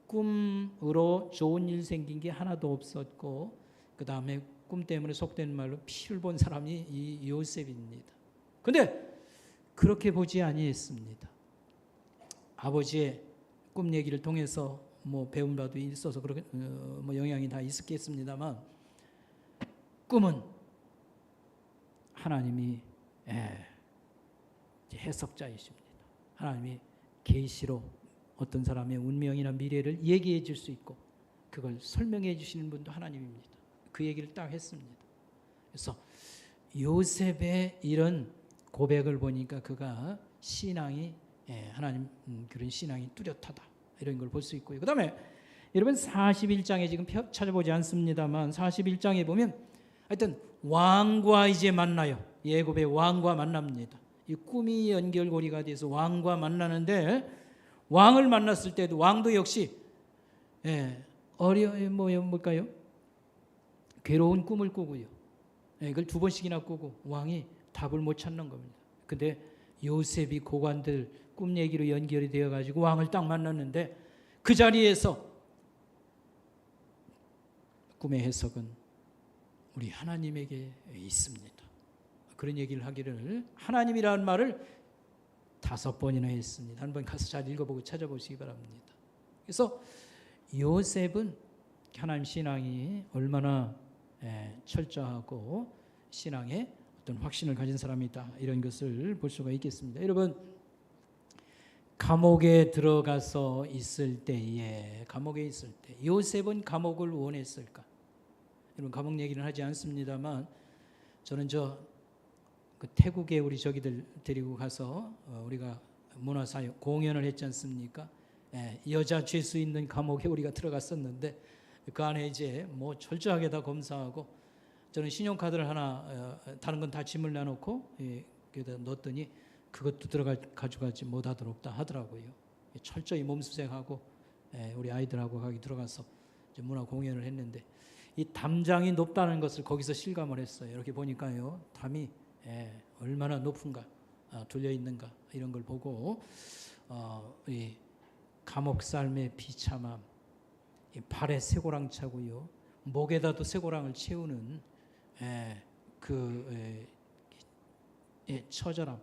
꿈으로 좋은 일 생긴 게 하나도 없었고 그 다음에 꿈 때문에 속된 말로 피를 본 사람이 이 요셉입니다. 근데 그렇게 보지 아니했습니다. 아버지의 꿈 얘기를 통해서 뭐 배운 바도 있어서 그렇게 뭐 영향이 다 있었겠습니다만 꿈은 하나님이 해석자이십니다. 하나님이 계시로 어떤 사람의 운명이나 미래를 얘기해 줄 수 있고 그걸 설명해 주시는 분도 하나님입니다. 그 얘기를 딱 했습니다. 그래서 요셉의 이런 고백을 보니까 그가 신앙이 하나님 그런 신앙이 뚜렷하다 이런 걸 볼 수 있고요. 그 다음에 여러분 41장에 지금 찾아보지 않습니다만 41장에 보면 하여튼 왕과 이제 만나요. 예굽의 왕과 만납니다. 이 꿈이 연결고리가 돼서 왕과 만나는데 왕을 만났을 때도 왕도 역시 뭘까요? 괴로운 꿈을 꾸고요. 이걸 2번씩이나 꾸고 왕이 답을 못 찾는 겁니다. 근데 요셉이 고관들 꿈 얘기로 연결이 되어 가지고 왕을 딱 만났는데 그 자리에서 꿈의 해석은 우리 하나님에게 있습니다. 그런 얘기를 하기를 하나님이라는 말을 5번이나 했습니다. 한번 가서 잘 읽어보고 찾아보시기 바랍니다. 그래서 요셉은 하나님 신앙이 얼마나 철저하고 신앙에 어떤 확신을 가진 사람이다 이런 것을 볼 수가 있겠습니다. 여러분 감옥에 들어가서 있을 때에 요셉은 감옥을 원했을까? 여러분 감옥 얘기는 하지 않습니다만 저는 그 태국에 우리 저기들 데리고 가서 우리가 문화사역 공연을 했지 않습니까? 여자 죄수 있는 감옥에 우리가 들어갔었는데 그 안에 이제 뭐 철저하게 다 검사하고 저는 신용카드를 하나 다른 건 다 짐을 내놓고 여기다 넣었더니 그것도 가져가지 못하도록 다 하더라고요. 철저히 몸수색하고 우리 아이들하고 거기 들어가서 이제 문화 공연을 했는데 이 담장이 높다는 것을 거기서 실감을 했어요. 이렇게 보니까요 담이 얼마나 높은가 둘려 있는가 이런 걸 보고 이 감옥 삶의 비참함, 이 발에 쇠고랑 차고요 목에다도 쇠고랑을 채우는 처절함.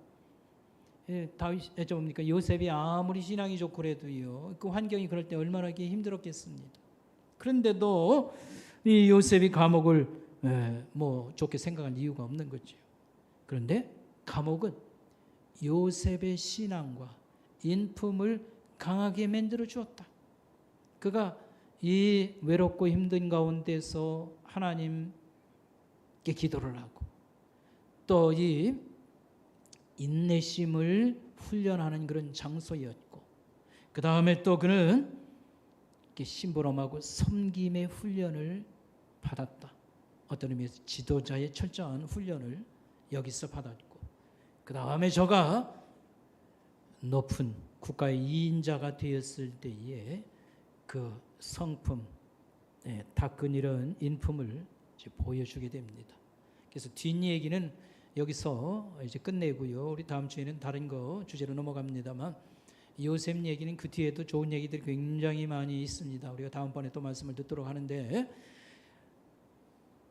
뭡니까 요셉이 아무리 신앙이 좋고 그래도요 그 환경이 그럴 때 얼마나 힘들었겠습니다. 그런데도 이 요셉이 감옥을 뭐 좋게 생각할 이유가 없는 거죠. 그런데 감옥은 요셉의 신앙과 인품을 강하게 만들어 주었다. 그가 이 외롭고 힘든 가운데서 하나님께 기도를 하고 또 이 인내심을 훈련하는 그런 장소였고 그 다음에 또 그는 심부름하고 섬김의 훈련을 받았다. 어떤 의미에서 지도자의 철저한 훈련을 여기서 받았고 그 다음에 저가 높은 국가의 2인자가 되었을 때에 그 성품, 닦은 이런 인품을 이제 보여주게 됩니다. 그래서 뒷얘기는 여기서 이제 끝내고요. 우리 다음 주에는 다른 거 주제로 넘어갑니다만 요셉 얘기는 그 뒤에도 좋은 얘기들이 굉장히 많이 있습니다. 우리가 다음번에 또 말씀을 듣도록 하는데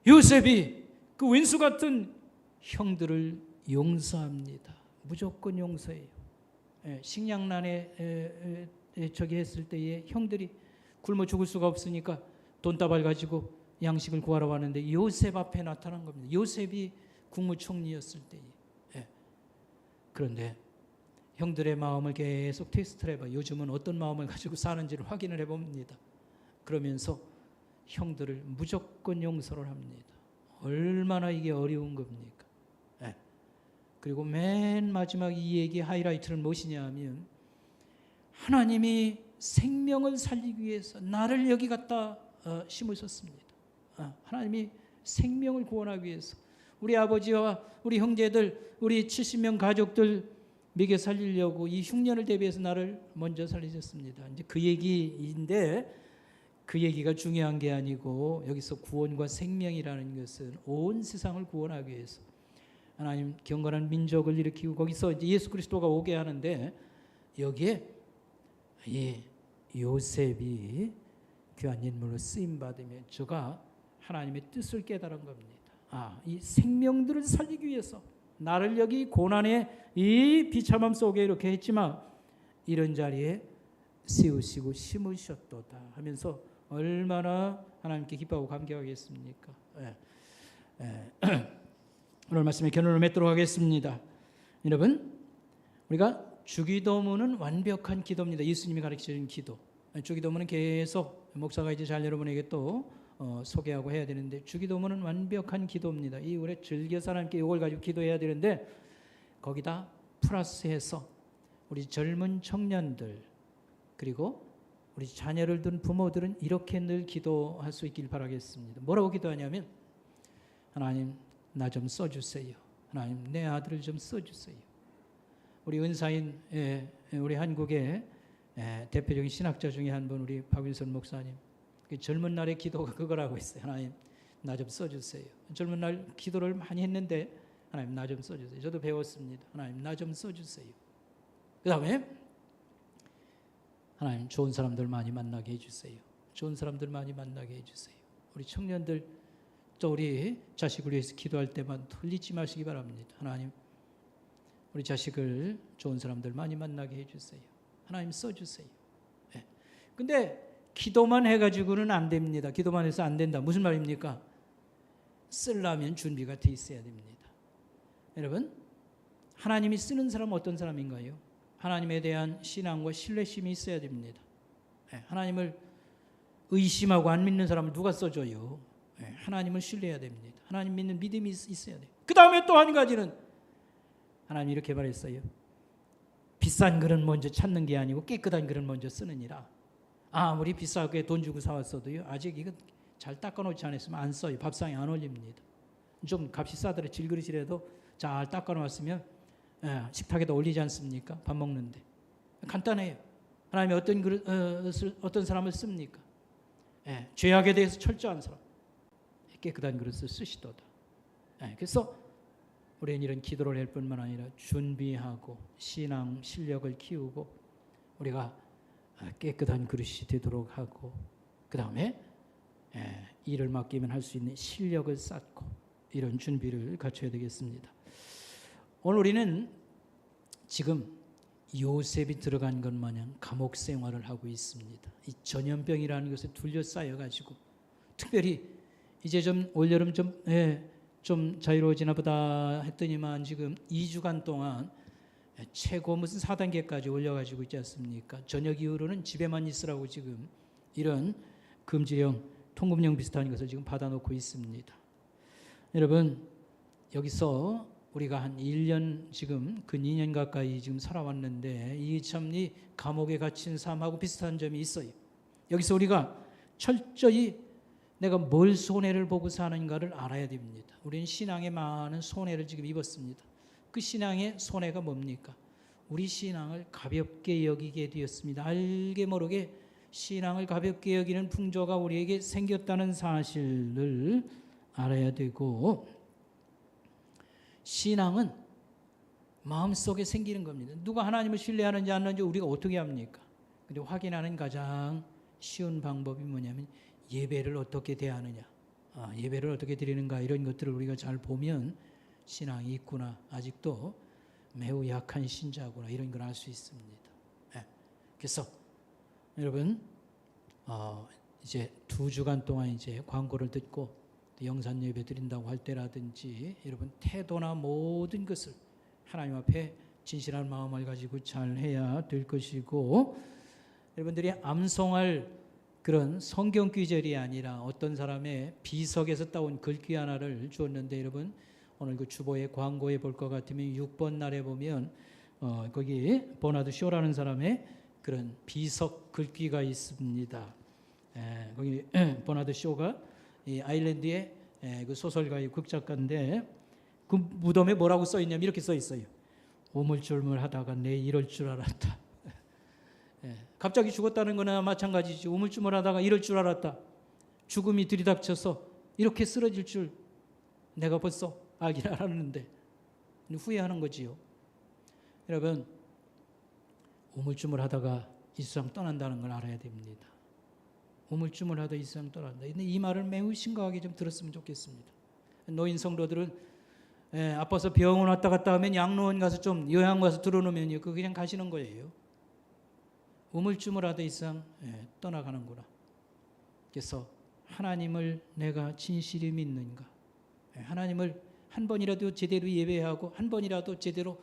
요셉이 그 왼수 같은 형들을 용서합니다. 무조건 용서해요. 식량난에 저기 했을 때에 형들이 굶어 죽을 수가 없으니까 돈다발 가지고 양식을 구하러 왔는데 요셉 앞에 나타난 겁니다. 요셉이 국무총리였을 때에. 그런데 형들의 마음을 계속 테스트를 해봐. 요즘은 어떤 마음을 가지고 사는지를 확인을 해봅니다. 그러면서 형들을 무조건 용서를 합니다. 얼마나 이게 어려운 겁니까? 그리고 맨 마지막 이 얘기의 하이라이트는 무엇이냐 하면 하나님이 생명을 살리기 위해서 나를 여기 갖다 심으셨습니다. 하나님이 생명을 구원하기 위해서 우리 아버지와 우리 형제들, 우리 70명 가족들 먹여 살리려고 이 흉년을 대비해서 나를 먼저 살리셨습니다. 이제 그 얘기인데 그 얘기가 중요한 게 아니고 여기서 구원과 생명이라는 것은 온 세상을 구원하기 위해서 하나님 경건한 민족을 일으키고 거기서 이제 예수 그리스도가 오게 하는데 여기에 요셉이 귀한 인물로 쓰임 받으며 저가 하나님의 뜻을 깨달은 겁니다. 이 생명들을 살리기 위해서 나를 여기 고난의 이 비참함 속에 이렇게 했지만 이런 자리에 세우시고 심으셨도다 하면서 얼마나 하나님께 기뻐하고 감격하겠습니까? 오늘 말씀에 결론을 맺도록 하겠습니다. 여러분, 우리가 주기도문은 완벽한 기도입니다. 예수님이 가르치신 기도. 주기도문은 계속 목사가 이제 잘 여러분에게 또 소개하고 해야 되는데 주기도문은 완벽한 기도입니다. 이 우리 즐겨서 하나님께 이걸 가지고 기도해야 되는데 거기다 플러스해서 우리 젊은 청년들 그리고 우리 자녀를 둔 부모들은 이렇게 늘 기도할 수 있길 바라겠습니다. 뭐라고 기도하냐면 하나님 나 좀 써주세요. 하나님 내 아들을 좀 써주세요. 우리 은사인 우리 한국의 대표적인 신학자 중에 한 분 우리 박wilson 목사님 젊은 날의 기도가 그거라고 했어요. 하나님 나 좀 써주세요. 젊은 날 기도를 많이 했는데 하나님 나 좀 써주세요. 저도 배웠습니다. 하나님 나 좀 써주세요. 그 다음에 하나님 좋은 사람들 많이 만나게 해주세요. 좋은 사람들 많이 만나게 해주세요. 우리 청년들 또 우리 자식을 위해서 기도할 때만 틀리지 마시기 바랍니다. 하나님 우리 자식을 좋은 사람들 많이 만나게 해주세요. 하나님 써주세요. 근데 기도만 해가지고는 안 됩니다. 기도만 해서 안 된다. 무슨 말입니까? 쓰려면 준비가 돼 있어야 됩니다. 여러분 하나님이 쓰는 사람은 어떤 사람인가요? 하나님에 대한 신앙과 신뢰심이 있어야 됩니다. 하나님을 의심하고 안 믿는 사람을 누가 써줘요? 하나님을 신뢰해야 됩니다. 하나님 믿는 믿음이 있어야 돼요. 그 다음에 또 한 가지는 하나님이 이렇게 말했어요. 비싼 그릇 먼저 찾는 게 아니고 깨끗한 그릇 먼저 쓰느니라. 아무리 비싸게 돈 주고 사왔어도요. 아직 이거 잘 닦아놓지 않았으면 안 써요. 밥상에 안 올립니다. 좀 값이 싸더라도 질그릇이라도 잘 닦아놓았으면 식탁에다 올리지 않습니까? 밥 먹는데. 간단해요. 하나님이 어떤 그릇을 어떤 사람을 씁니까? 죄악에 대해서 철저한 사람. 깨끗한 그릇을 쓰시도다. 그래서 우리는 이런 기도를 할 뿐만 아니라 준비하고 신앙 실력을 키우고 우리가 깨끗한 그릇이 되도록 하고 그 다음에 일을 맡기면 할 수 있는 실력을 쌓고 이런 준비를 갖춰야 되겠습니다. 오늘 우리는 지금 요셉이 들어간 것 마냥 감옥 생활을 하고 있습니다. 이 전염병이라는 것에 둘러싸여 가지고 특별히 이제 좀 올여름 좀 자유로워지나 보다 했더니만 지금 2주간 동안 최고 무슨 4단계까지 올려가지고 있지 않습니까? 저녁 이후로는 집에만 있으라고 지금 이런 금지령, 통금령 비슷한 것을 지금 받아놓고 있습니다. 여러분 여기서 우리가 한 1년 지금 근 2년 가까이 지금 살아왔는데 이 참 이 감옥에 갇힌 삶하고 비슷한 점이 있어요. 여기서 우리가 철저히 내가 뭘 손해를 보고 사는가를 알아야 됩니다. 우리는 신앙에 많은 손해를 지금 입었습니다. 그 신앙의 손해가 뭡니까? 우리 신앙을 가볍게 여기게 되었습니다. 알게 모르게 신앙을 가볍게 여기는 풍조가 우리에게 생겼다는 사실을 알아야 되고 신앙은 마음속에 생기는 겁니다. 누가 하나님을 신뢰하는지 안 하는지 우리가 어떻게 합니까? 근데 확인하는 가장 쉬운 방법이 뭐냐면 예배를 어떻게 대하느냐, 예배를 어떻게 드리는가 이런 것들을 우리가 잘 보면 신앙이 있구나, 아직도 매우 약한 신자구나 이런 걸 알 수 있습니다. 그래서 여러분 이제 2주간 동안 이제 광고를 듣고 영산 예배 드린다고 할 때라든지 여러분 태도나 모든 것을 하나님 앞에 진실한 마음을 가지고 잘 해야 될 것이고 여러분들이 암송할 그런 성경 귀절이 아니라 어떤 사람의 비석에서 따온 글귀 하나를 주었는데 여러분 오늘 그 주보에 광고에 볼 것 같으면 6번 날에 보면 거기 버나드 쇼라는 사람의 그런 비석 글귀가 있습니다. 거기 버나드 쇼가 이 아일랜드의 그 소설가의 극작가인데 그 무덤에 뭐라고 써 있냐면 이렇게 써 있어요. 우물쭈물하다가 내 이럴 줄 알았다. 예, 갑자기 죽었다는 거나 마찬가지지. 우물쭈물하다가 이럴 줄 알았다. 죽음이 들이닥쳐서 이렇게 쓰러질 줄 내가 벌써 알긴 알았는데 후회하는 거지요. 여러분, 우물쭈물하다가 이 세상 떠난다는 걸 알아야 됩니다. 우물쭈물하다 이 세상 떠난다. 근데 이 말을 매우 심각하게 좀 들었으면 좋겠습니다. 노인 성도들은 아파서 병원 왔다 갔다 하면 양로원 가서 좀 요양 가서 들어놓으면요, 그 그냥 가시는 거예요. 우물쭈물하다 이 세상 떠나가는구나. 그래서 하나님을 내가 진실히 믿는가? 하나님을 한 번이라도 제대로 예배하고 한 번이라도 제대로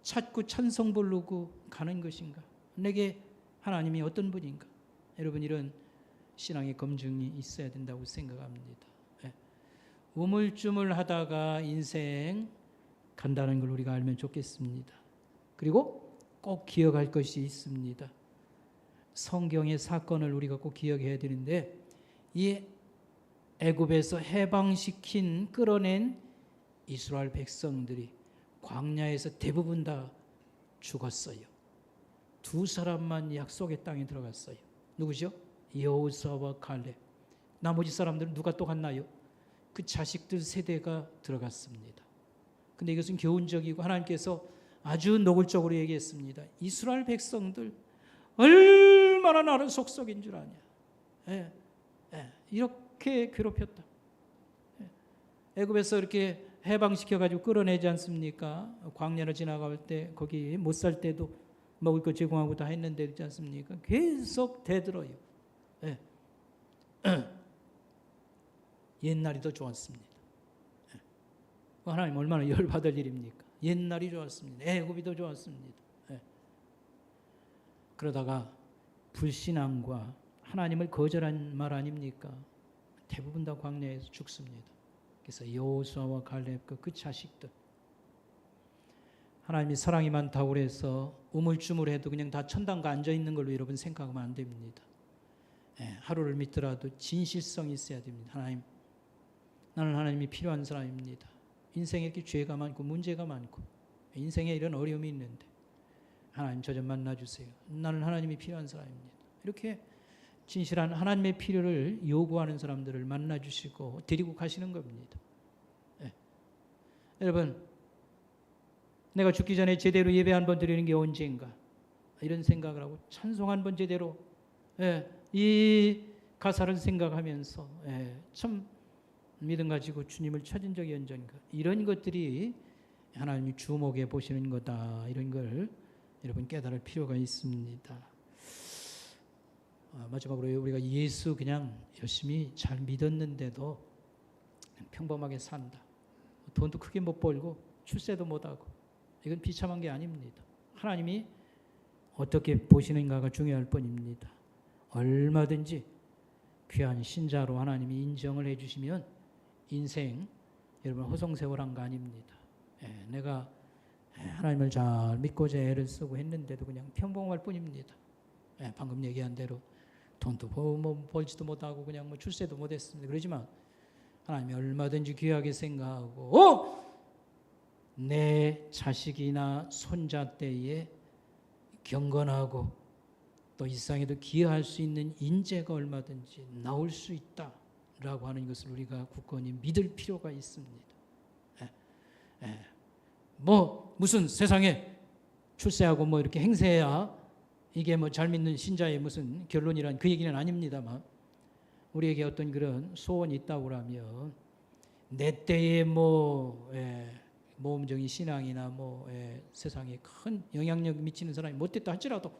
찾고 찬송 부르고 가는 것인가? 내게 하나님이 어떤 분인가? 여러분, 이런 신앙의 검증이 있어야 된다고 생각합니다. 우물쭈물하다가 인생 간다는 걸 우리가 알면 좋겠습니다. 그리고 꼭 기억할 것이 있습니다. 성경의 사건을 우리가 꼭 기억해야 되는데, 이 애굽에서 해방시킨 끌어낸 이스라엘 백성들이 광야에서 대부분 다 죽었어요. 두 사람만 약속의 땅에 들어갔어요. 누구죠? 여호수아와 갈렙. 나머지 사람들은 누가 또 갔나요? 그 자식들 세대가 들어갔습니다. 근데 이것은 교훈적이고 하나님께서 아주 노골적으로 얘기했습니다. 이스라엘 백성들 얼마나 나를 속썩인 줄 아냐. 이렇게 괴롭혔다. 애굽에서 이렇게 해방시켜가지고 끌어내지 않습니까? 광야를 지나갈 때 거기 못 살 때도 먹을 거 제공하고 다 했는데 있지 않습니까? 계속 대들어요. 옛날이 더 좋았습니다. 하나님 얼마나 열받을 일입니까? 옛날이 좋았습니다. 애굽이 더 좋았습니다. 그러다가 불신앙과 하나님을 거절한 말 아닙니까? 대부분 다 광야에서 죽습니다. 그래서 여호수아와 갈렙 그 자식들, 하나님이 사랑이 많다고 그래서 우물쭈물해도 그냥 다 천당가 앉아 있는 걸로 여러분 생각하면 안 됩니다. 하루를 믿더라도 진실성이 있어야 됩니다. 하나님, 나는 하나님이 필요한 사람입니다. 인생에 이렇게 죄가 많고 문제가 많고 인생에 이런 어려움이 있는데 하나님 저 좀 만나주세요. 나는 하나님이 필요한 사람입니다. 이렇게 진실한 하나님의 필요를 요구하는 사람들을 만나주시고 데리고 가시는 겁니다. 여러분, 내가 죽기 전에 제대로 예배 한 번 드리는 게 언제인가? 이런 생각을 하고 찬송 한 번 제대로 이 가사를 생각하면서 참 믿음 가지고 주님을 찾은 적이 언젠가, 이런 것들이 하나님이 주목해 보시는 거다, 이런 걸 여러분 깨달을 필요가 있습니다. 마지막으로 우리가 예수 그냥 열심히 잘 믿었는데도 평범하게 산다, 돈도 크게 못 벌고 출세도 못하고, 이건 비참한 게 아닙니다. 하나님이 어떻게 보시는가가 중요할 뿐입니다. 얼마든지 귀한 신자로 하나님이 인정을 해주시면 인생 여러분 허송세월한 거 아닙니다. 내가 하나님을 잘 믿고자 애를 쓰고 했는데도 그냥 평범할 뿐입니다. 방금 얘기한 대로 돈도 벌지도 못하고 그냥 뭐 출세도 못했습니다. 그러지만 하나님이 얼마든지 귀하게 생각하고 내 자식이나 손자 때에 경건하고 또 이 세상에도 기여할 수 있는 인재가 얼마든지 나올 수 있다라고 하는 것을 우리가 굳건히 믿을 필요가 있습니다. 뭐 무슨 세상에 출세하고 뭐 이렇게 행세해야 이게 뭐 잘 믿는 신자의 무슨 결론이란 그 얘기는 아닙니다만, 우리에게 어떤 그런 소원이 있다고 하면 내 때에 뭐 모험적인 신앙이나 뭐 세상에 큰 영향력 미치는 사람이 못됐다 할지라도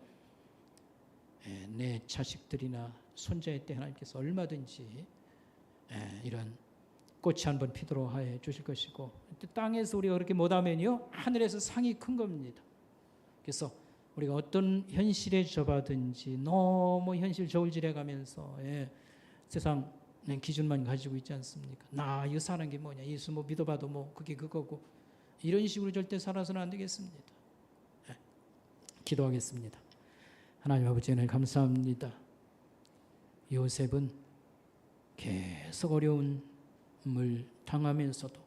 내 자식들이나 손자의 때 하나님께서 얼마든지 이런 꽃이 한번 피도록 해 주실 것이고, 땅에서 우리가 그렇게 못하면요 하늘에서 상이 큰 겁니다. 그래서 우리가 어떤 현실에 접하든지 너무 현실 저울질해 가면서 세상 기준만 가지고 있지 않습니까? 나 이거 사는 게 뭐냐, 예수 뭐 믿어봐도 뭐 그게 그거고, 이런 식으로 절대 살아서는 안 되겠습니다. 기도하겠습니다. 하나님 아버지, 하나님 감사합니다. 요셉은 계속 어려움을 당하면서도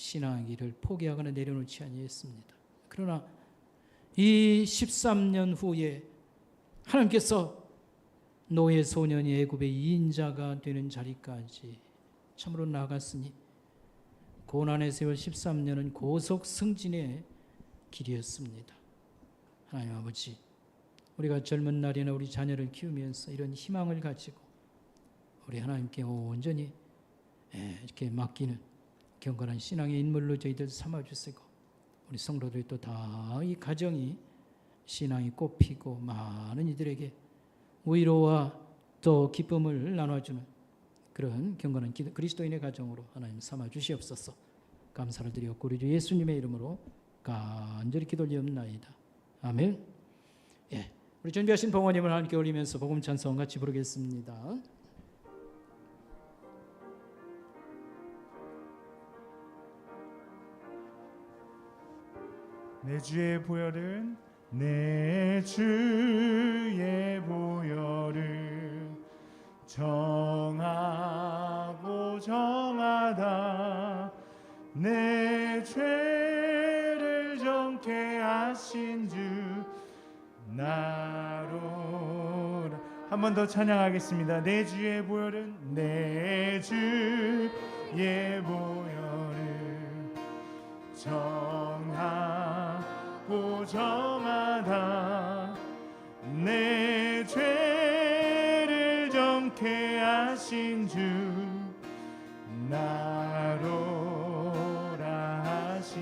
신앙의 길을 포기하거나 내려놓지 아니했습니다. 그러나 이 13년 후에 하나님께서 노예 소년이 애굽의 2인자가 되는 자리까지 참으로 나아갔으니 고난의 세월 13년은 고속 승진의 길이었습니다. 하나님 아버지, 우리가 젊은 날이나 우리 자녀를 키우면서 이런 희망을 가지고 우리 하나님께 온전히 이렇게 맡기는 경건한 신앙의 인물로 저희들 삼아주시고 우리 성도들이 또 다 이 가정이 신앙이 꽃피고 많은 이들에게 위로와 또 기쁨을 나눠주는 그런 경건한 그리스도인의 가정으로 하나님 삼아주시옵소서. 감사를 드리옵고 우리 주 예수님의 이름으로 간절히 기도드리옵나이다. 아멘. 우리 준비하신 봉헌님을 함께 올리면서 복음 찬송 같이 부르겠습니다. 내 주의 보혈은 내 주의 보혈을 정하고 정하다 내 죄를 정케 하신 주 나로라. 한 번 더 찬양하겠습니다. 내 주의 보혈은 내 주의 보혈을 정하고 정하다 내 죄를 정케 하신 주 나로라 하신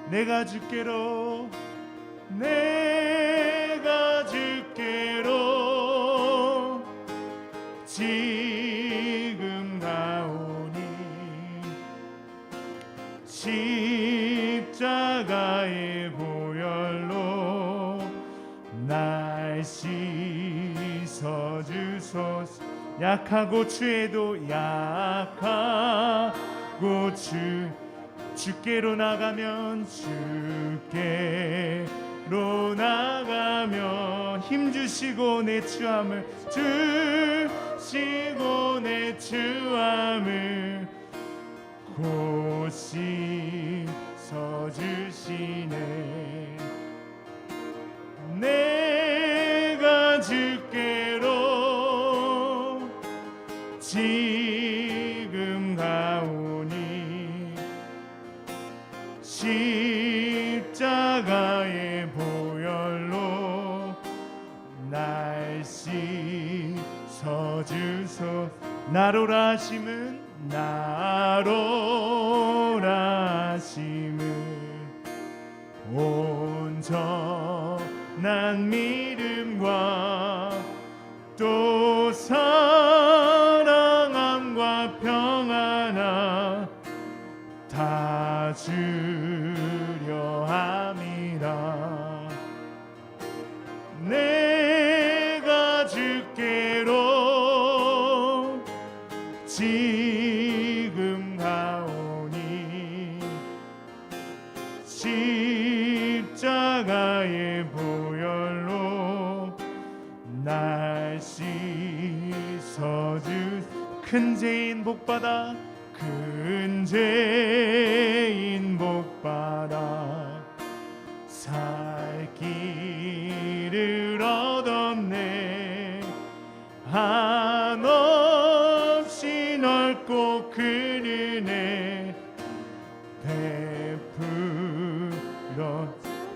내가 주께로 내가 주께로 지금 가오니 십자가의 보혈로 날 씻어주소서. 약하고 추해도 약하고 주께로 나가면 주께로 나가면 힘주시고 내 추함을 주시고 내 추함을 곧 씻어주시네. 내가 주께로 지금 가오니 십자가의 보혈로 날 씻어주소. 나로라 하심은 나로라 하심은 온전한 믿음과 또 사랑함과 평안함 다 주려 함이라. 내가 주께로 지금 가오니 십자가의 보혈로 날 씻어주. 큰 죄인 복받아 큰 죄인 복받아 살 길을 얻었네. 한없이 넓고 큰 은혜 베풀어.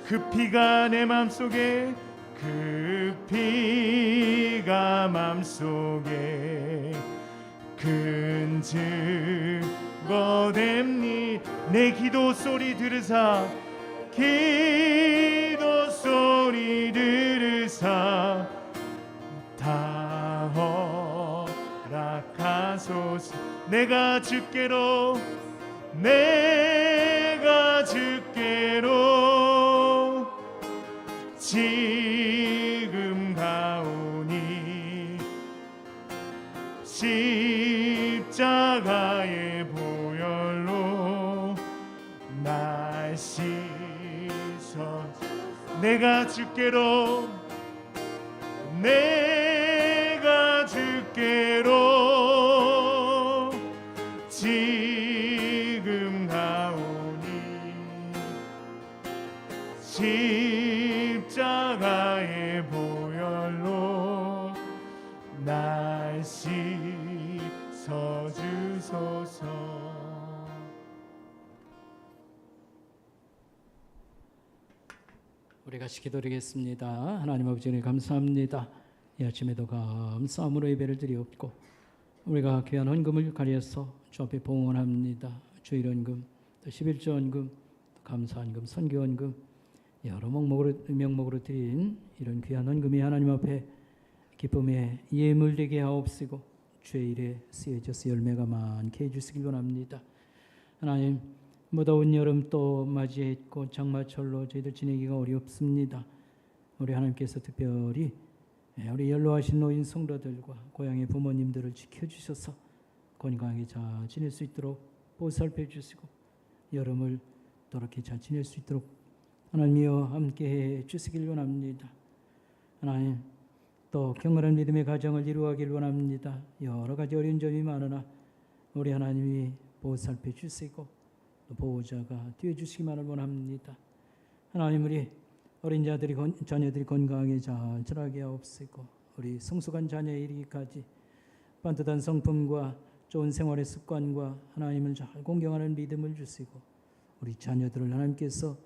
그 피가 내 맘속에 그 피가 맘속에 큰 증거 됩니. 내 기도 소리 들으사 기도 소리 들으사 다 허락하소서. 내가 주께로 내가 주께로 지금 가오니 십자가의 보혈로 날 씻어. 내가 주께로 내가 주께로 지금 가오니 십자가의 보혈로 날 씻어주소서. 우리 같이 기도드리겠습니다. 하나님 아버지 은혜 감사합니다. 이 아침에도 감사함으로 예배를 드리옵고 우리가 귀한 헌금을 가려서 주 앞에 봉헌합니다. 주일헌금, 또 11조헌금, 감사헌금, 선교헌금 여러 명목으로 드린 이런 귀한 헌금이 하나님 앞에 기쁨의 예물 되게 하옵시고 주의 일에 쓰여져서 열매가 많게 해주시길 원합니다. 하나님, 무더운 여름 또 맞이했고 장마철로 저희들 지내기가 어렵습니다. 우리 하나님께서 특별히 우리 연로하신 노인 성도들과 고향의 부모님들을 지켜주셔서 건강하게 잘 지낼 수 있도록 보살펴 주시고 여름을 더럽게 잘 지낼 수 있도록 하나님이여 함께해 주시길 원합니다. 하나님, 또 경건한 믿음의 가정을 이루어가길 원합니다. 여러 가지 어려운 점이 많으나 우리 하나님이 보살펴 주시고 또 보호자가 되어주시기만을 원합니다. 하나님, 우리 어린 자녀들이 건강하게 잘 자라게 하옵시고 우리 성숙한 자녀에 이르기까지 반듯한 성품과 좋은 생활의 습관과 하나님을 잘 공경하는 믿음을 주시고 우리 자녀들을 하나님께서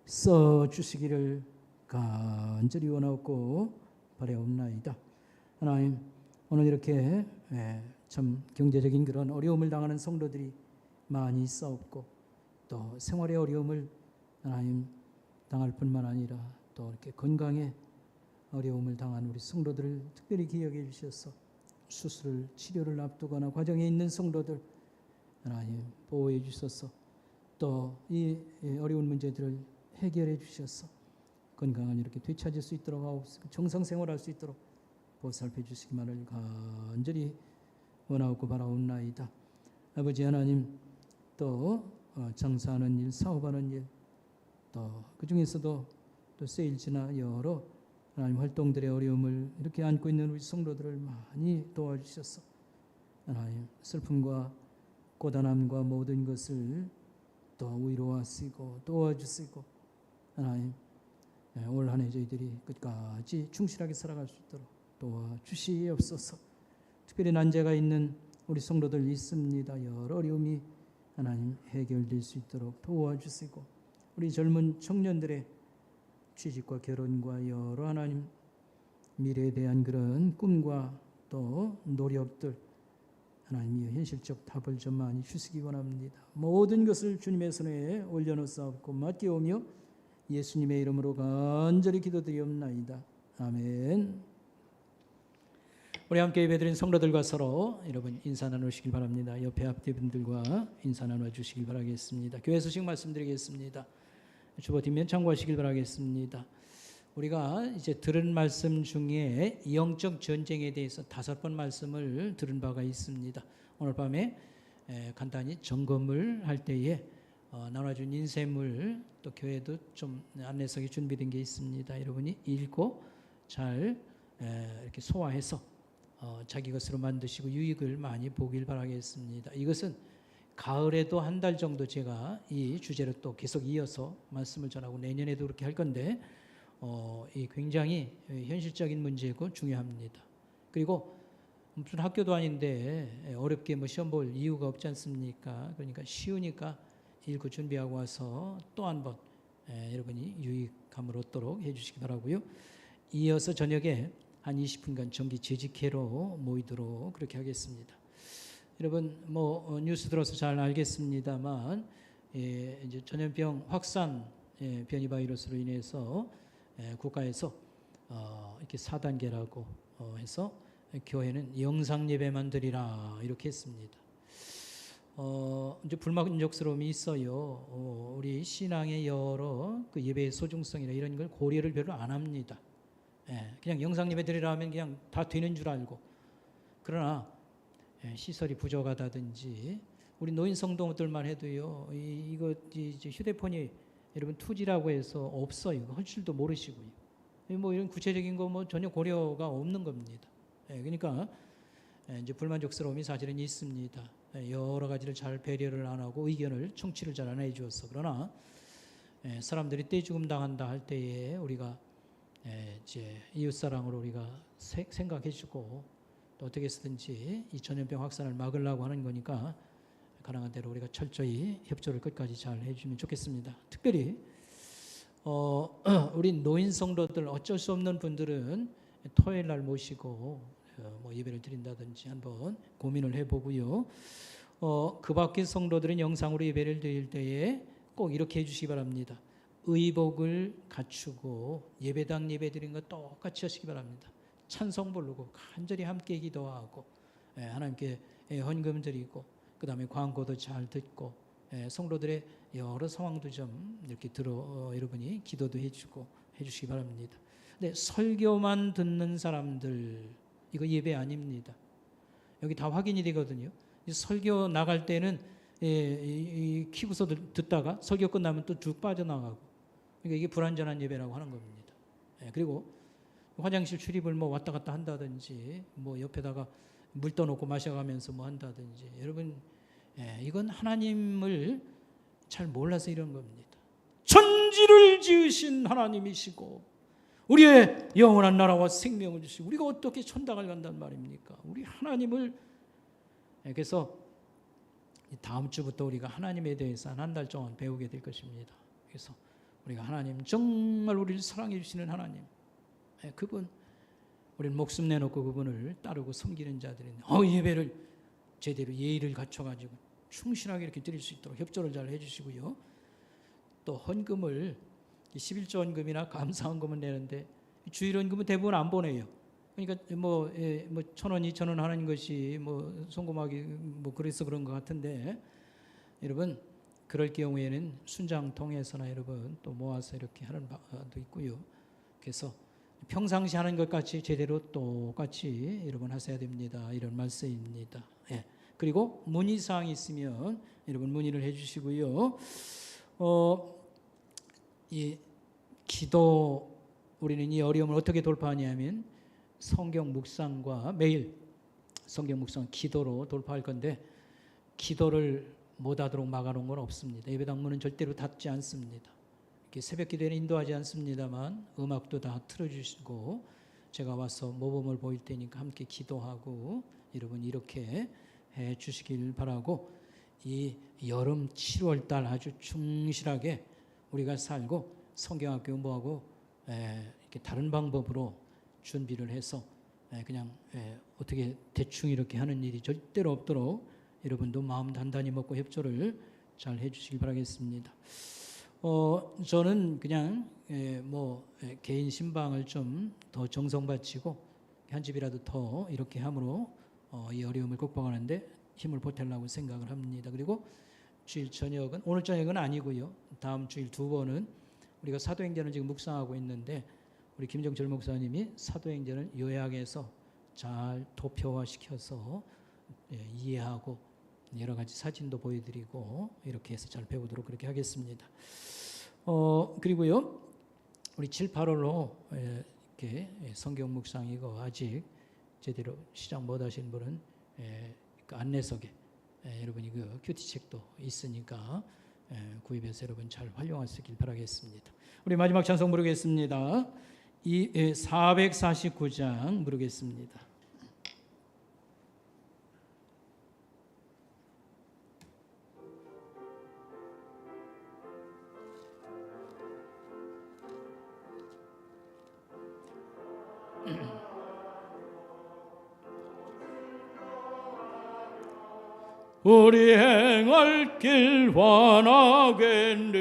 써주시기를 간절히 원하고 바라옵나이다. 하나님, 오늘 이렇게 참 경제적인 그런 어려움을 당하는 성도들이 많이 있사옵고 또 생활의 어려움을 하나님 당할 뿐만 아니라 또 이렇게 건강에 어려움을 당한 우리 성도들을 특별히 기억해 주셔서 수술, 치료를 앞두거나 과정에 있는 성도들 하나님 보호해 주셔서 또 이 어려운 문제들을 해결해 주셔서 건강한 이렇게 되찾을 수 있도록 하옵시고 정상생활할 수 있도록 보살펴 주시기만을 간절히 원하고 바라옵나이다. 아버지 하나님, 또 장사하는 일, 사업하는 일, 또 그 중에서도 또 세일즈나 여러 하나님 활동들의 어려움을 이렇게 안고 있는 우리 성도들을 많이 도와주셔서 하나님 슬픔과 고단함과 모든 것을 또 위로하시고 도와주시고 하나님 올 한 해 저희들이 끝까지 충실하게 살아갈 수 있도록 도와주시옵소서. 특별히 난제가 있는 우리 성도들 있습니다. 여러 어려움이 하나님 해결될 수 있도록 도와주시고 우리 젊은 청년들의 취직과 결혼과 여러 하나님 미래에 대한 그런 꿈과 또 노력들 하나님이 현실적 답을 좀 많이 주시기 원합니다. 모든 것을 주님의 손에 올려놓사옵고 맡기오며 예수님의 이름으로 간절히 기도드리옵나이다. 아멘. 우리 함께 예배드린 성도들과 서로 여러분 인사 나누시길 바랍니다. 옆에 앞뒤분들과 인사 나눠주시길 바라겠습니다. 교회 소식 말씀드리겠습니다. 주보 뒷면 참고하시길 바라겠습니다. 우리가 이제 들은 말씀 중에 영적 전쟁에 대해서 5번 말씀을 들은 바가 있습니다. 오늘 밤에 간단히 점검을 할 때에 나눠준 인쇄물 또 교회도 좀 안내석이 준비된 게 있습니다. 여러분이 읽고 잘 이렇게 소화해서 자기 것으로 만드시고 유익을 많이 보길 바라겠습니다. 이것은 가을에도 한 달 정도 제가 이 주제로 또 계속 이어서 말씀을 전하고 내년에도 그렇게 할 건데 이 굉장히 현실적인 문제고 중요합니다. 그리고 무슨 학교도 아닌데 어렵게 시험 볼 이유가 없지 않습니까? 그러니까 쉬우니까 읽고 준비하고 와서 또 한 번 여러분이 유익함을 얻도록 해주시기 바라고요. 이어서 저녁에 한 20분간 정기 재직회로 모이도록 그렇게 하겠습니다. 여러분 뉴스 들어서 잘 알겠습니다만 이제 전염병 확산 변이 바이러스로 인해서 국가에서 이렇게 4단계라고 해서 교회는 영상 예배만 드리라 이렇게 했습니다. 이제 불만족스러움이 있어요. 우리 신앙의 여러 그 예배의 소중성이나 이런 걸 고려를 별로 안 합니다. 그냥 영상 예배 드리라 하면 그냥 다 되는 줄 알고. 그러나 시설이 부족하다든지 우리 노인 성도들만 해도요. 이거 휴대폰이 여러분 2G라고 해서 없어요. 할 줄도 모르시고요. 이런 구체적인 거 전혀 고려가 없는 겁니다. 그러니까 이제 불만족스러움이 사실은 있습니다. 여러 가지를 잘 배려를 안 하고 의견을 청취를 잘 안 해주어서. 그러나 사람들이 떼죽음 당한다 할 때에 우리가 이제 이웃사랑으로 우리가 생각해주고 또 어떻게 해서든지 이 전염병 확산을 막으려고 하는 거니까 가능한 대로 우리가 철저히 협조를 끝까지 잘 해주면 좋겠습니다. 특별히 우리 노인 성도들 어쩔 수 없는 분들은 토요일 날 모시고 뭐 예배를 드린다든지 한번 고민을 해보고요. 그 밖의 성도들은 영상으로 예배를 드릴 때에 꼭 이렇게 해주시기 바랍니다. 의복을 갖추고 예배당 예배 드린 거 똑같이 하시기 바랍니다. 찬송 부르고 간절히 함께 기도하고 하나님께 헌금 드리고 그 다음에 광고도 잘 듣고 성도들의 여러 상황도 좀 이렇게 여러분이 기도도 해주시기 바랍니다. 근데 설교만 듣는 사람들 이거 예배 아닙니다. 여기 다 확인이 되거든요. 설교 나갈 때는 키고서 듣다가 설교 끝나면 또 쭉 빠져나가고 그러니까 이게 불완전한 예배라고 하는 겁니다. 그리고 화장실 출입을 뭐 왔다 갔다 한다든지 뭐 옆에다가 물 떠놓고 마셔가면서 뭐 한다든지 여러분 이건 하나님을 잘 몰라서 이런 겁니다. 천지를 지으신 하나님이시고 우리의 영원한 나라와 생명을 주시고 우리가 어떻게 천당을 간단 말입니까? 우리 하나님을 그래서 다음 주부터 우리가 하나님에 대해서 한 달 동안 배우게 될 것입니다. 그래서 우리가 하나님 정말 우리를 사랑해 주시는 하나님 그분 우리는 목숨 내놓고 그분을 따르고 섬기는 자들인데 예배를 제대로 예의를 갖춰가지고 충실하게 이렇게 드릴 수 있도록 협조를 잘 해주시고요. 또 헌금을 11조 헌금이나 감사헌금은 내는데 주일 헌금은 대부분 안 보내요. 그러니까 뭐 1,000원, 2,000원 하는 것이 뭐 송금하기 뭐 그래서 그런 것 같은데 여러분 그럴 경우에는 순장 통해서나 여러분 또 모아서 이렇게 하는 바도 있고요. 그래서 평상시 하는 것 같이 제대로 똑같이 여러분 하셔야 됩니다. 이런 말씀입니다. 그리고 문의사항이 있으면 여러분 문의를 해주시고요. 이 기도 우리는 이 어려움을 어떻게 돌파하냐면 성경 묵상과 매일 성경 묵상 기도로 돌파할 건데 기도를 못하도록 막아놓은 건 없습니다. 예배당 문은 절대로 닫지 않습니다. 이렇게 새벽 기도에는 인도하지 않습니다만 음악도 다 틀어주시고 제가 와서 모범을 보일 테니까 함께 기도하고 여러분 이렇게 해 주시길 바라고 이 여름 7월 달 아주 충실하게 우리가 살고 성경학교 공부하고 이렇게 다른 방법으로 준비를 해서 그냥 어떻게 대충 이렇게 하는 일이 절대로 없도록 여러분도 마음 단단히 먹고 협조를 잘 해주시길 바라겠습니다. 저는 그냥 개인 신방을 좀 더 정성 바치고 한 집이라도 더 이렇게 함으로 이 어려움을 극복하는데 힘을 보태려고 생각을 합니다. 그리고 주일 저녁은 오늘 저녁은 아니고요. 다음 주일 2번은 우리가 사도행전을 지금 묵상하고 있는데 우리 김정철 목사님이 사도행전을 요약해서 잘 도표화시켜서 이해하고 여러 가지 사진도 보여드리고 이렇게 해서 잘 배우도록 그렇게 하겠습니다. 그리고요 우리 7, 8월로 이렇게 성경 묵상 이거 아직 제대로 시작 못 하신 분은 그 안내석에 여러분이 그 큐티책도 있으니까 구입해서 여러분 잘 활용하시길 바라겠습니다. 우리 마지막 찬송 부르겠습니다. 449장 부르겠습니다. 우리 행할 길 환하겠네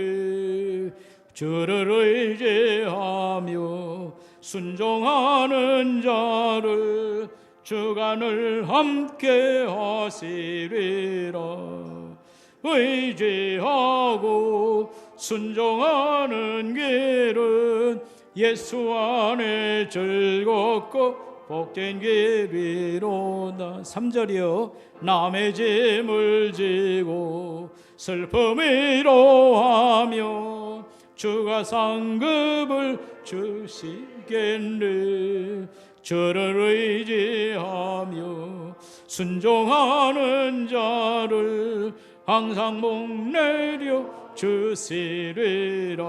주를 의지하며 순종하는 자를 주간을 함께 하시리라. 의지하고 순종하는 길은 예수 안에 즐겁고 복된 길이로다. 3절이요. 남의 짐을 지고 슬픔이로 하며 주가 상급을 주시겠네. 주를 의지하며 순종하는 자를 항상 목내려 주시리라.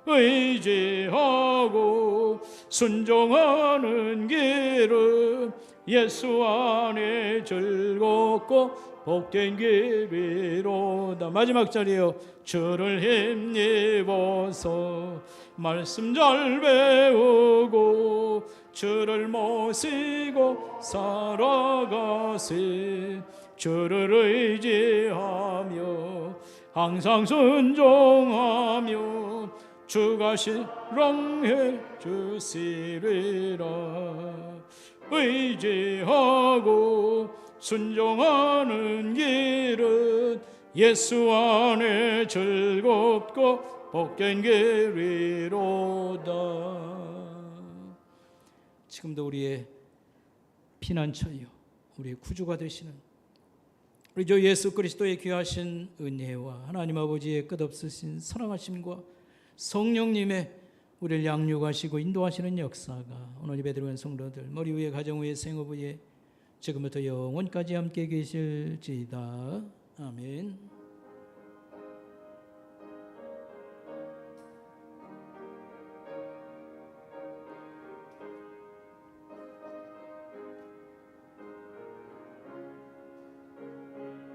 의지하고 순종하는 길은 예수 안에 즐겁고 복된 길이로다. 마지막 자리요. 주를 힘입어서 말씀 잘 배우고 주를 모시고 살아가세. 주를 의지하며 항상 순종하며 주가 실랑해 주시리라. 의지하고 순종하는 길은 예수 안에 즐겁고 복된 길이로다. 지금도 우리의 피난처요, 우리의 구주가 되시는 우리 주 예수 그리스도의 귀하신 은혜와 하나님 아버지의 끝없으신 사랑하심과 성령님의 우리를 양육하시고 인도하시는 역사가 오늘 예배 드리는 성도들 머리 위에, 가정 위에, 생업 위에 지금부터 영원까지 함께 계실지이다. 아멘.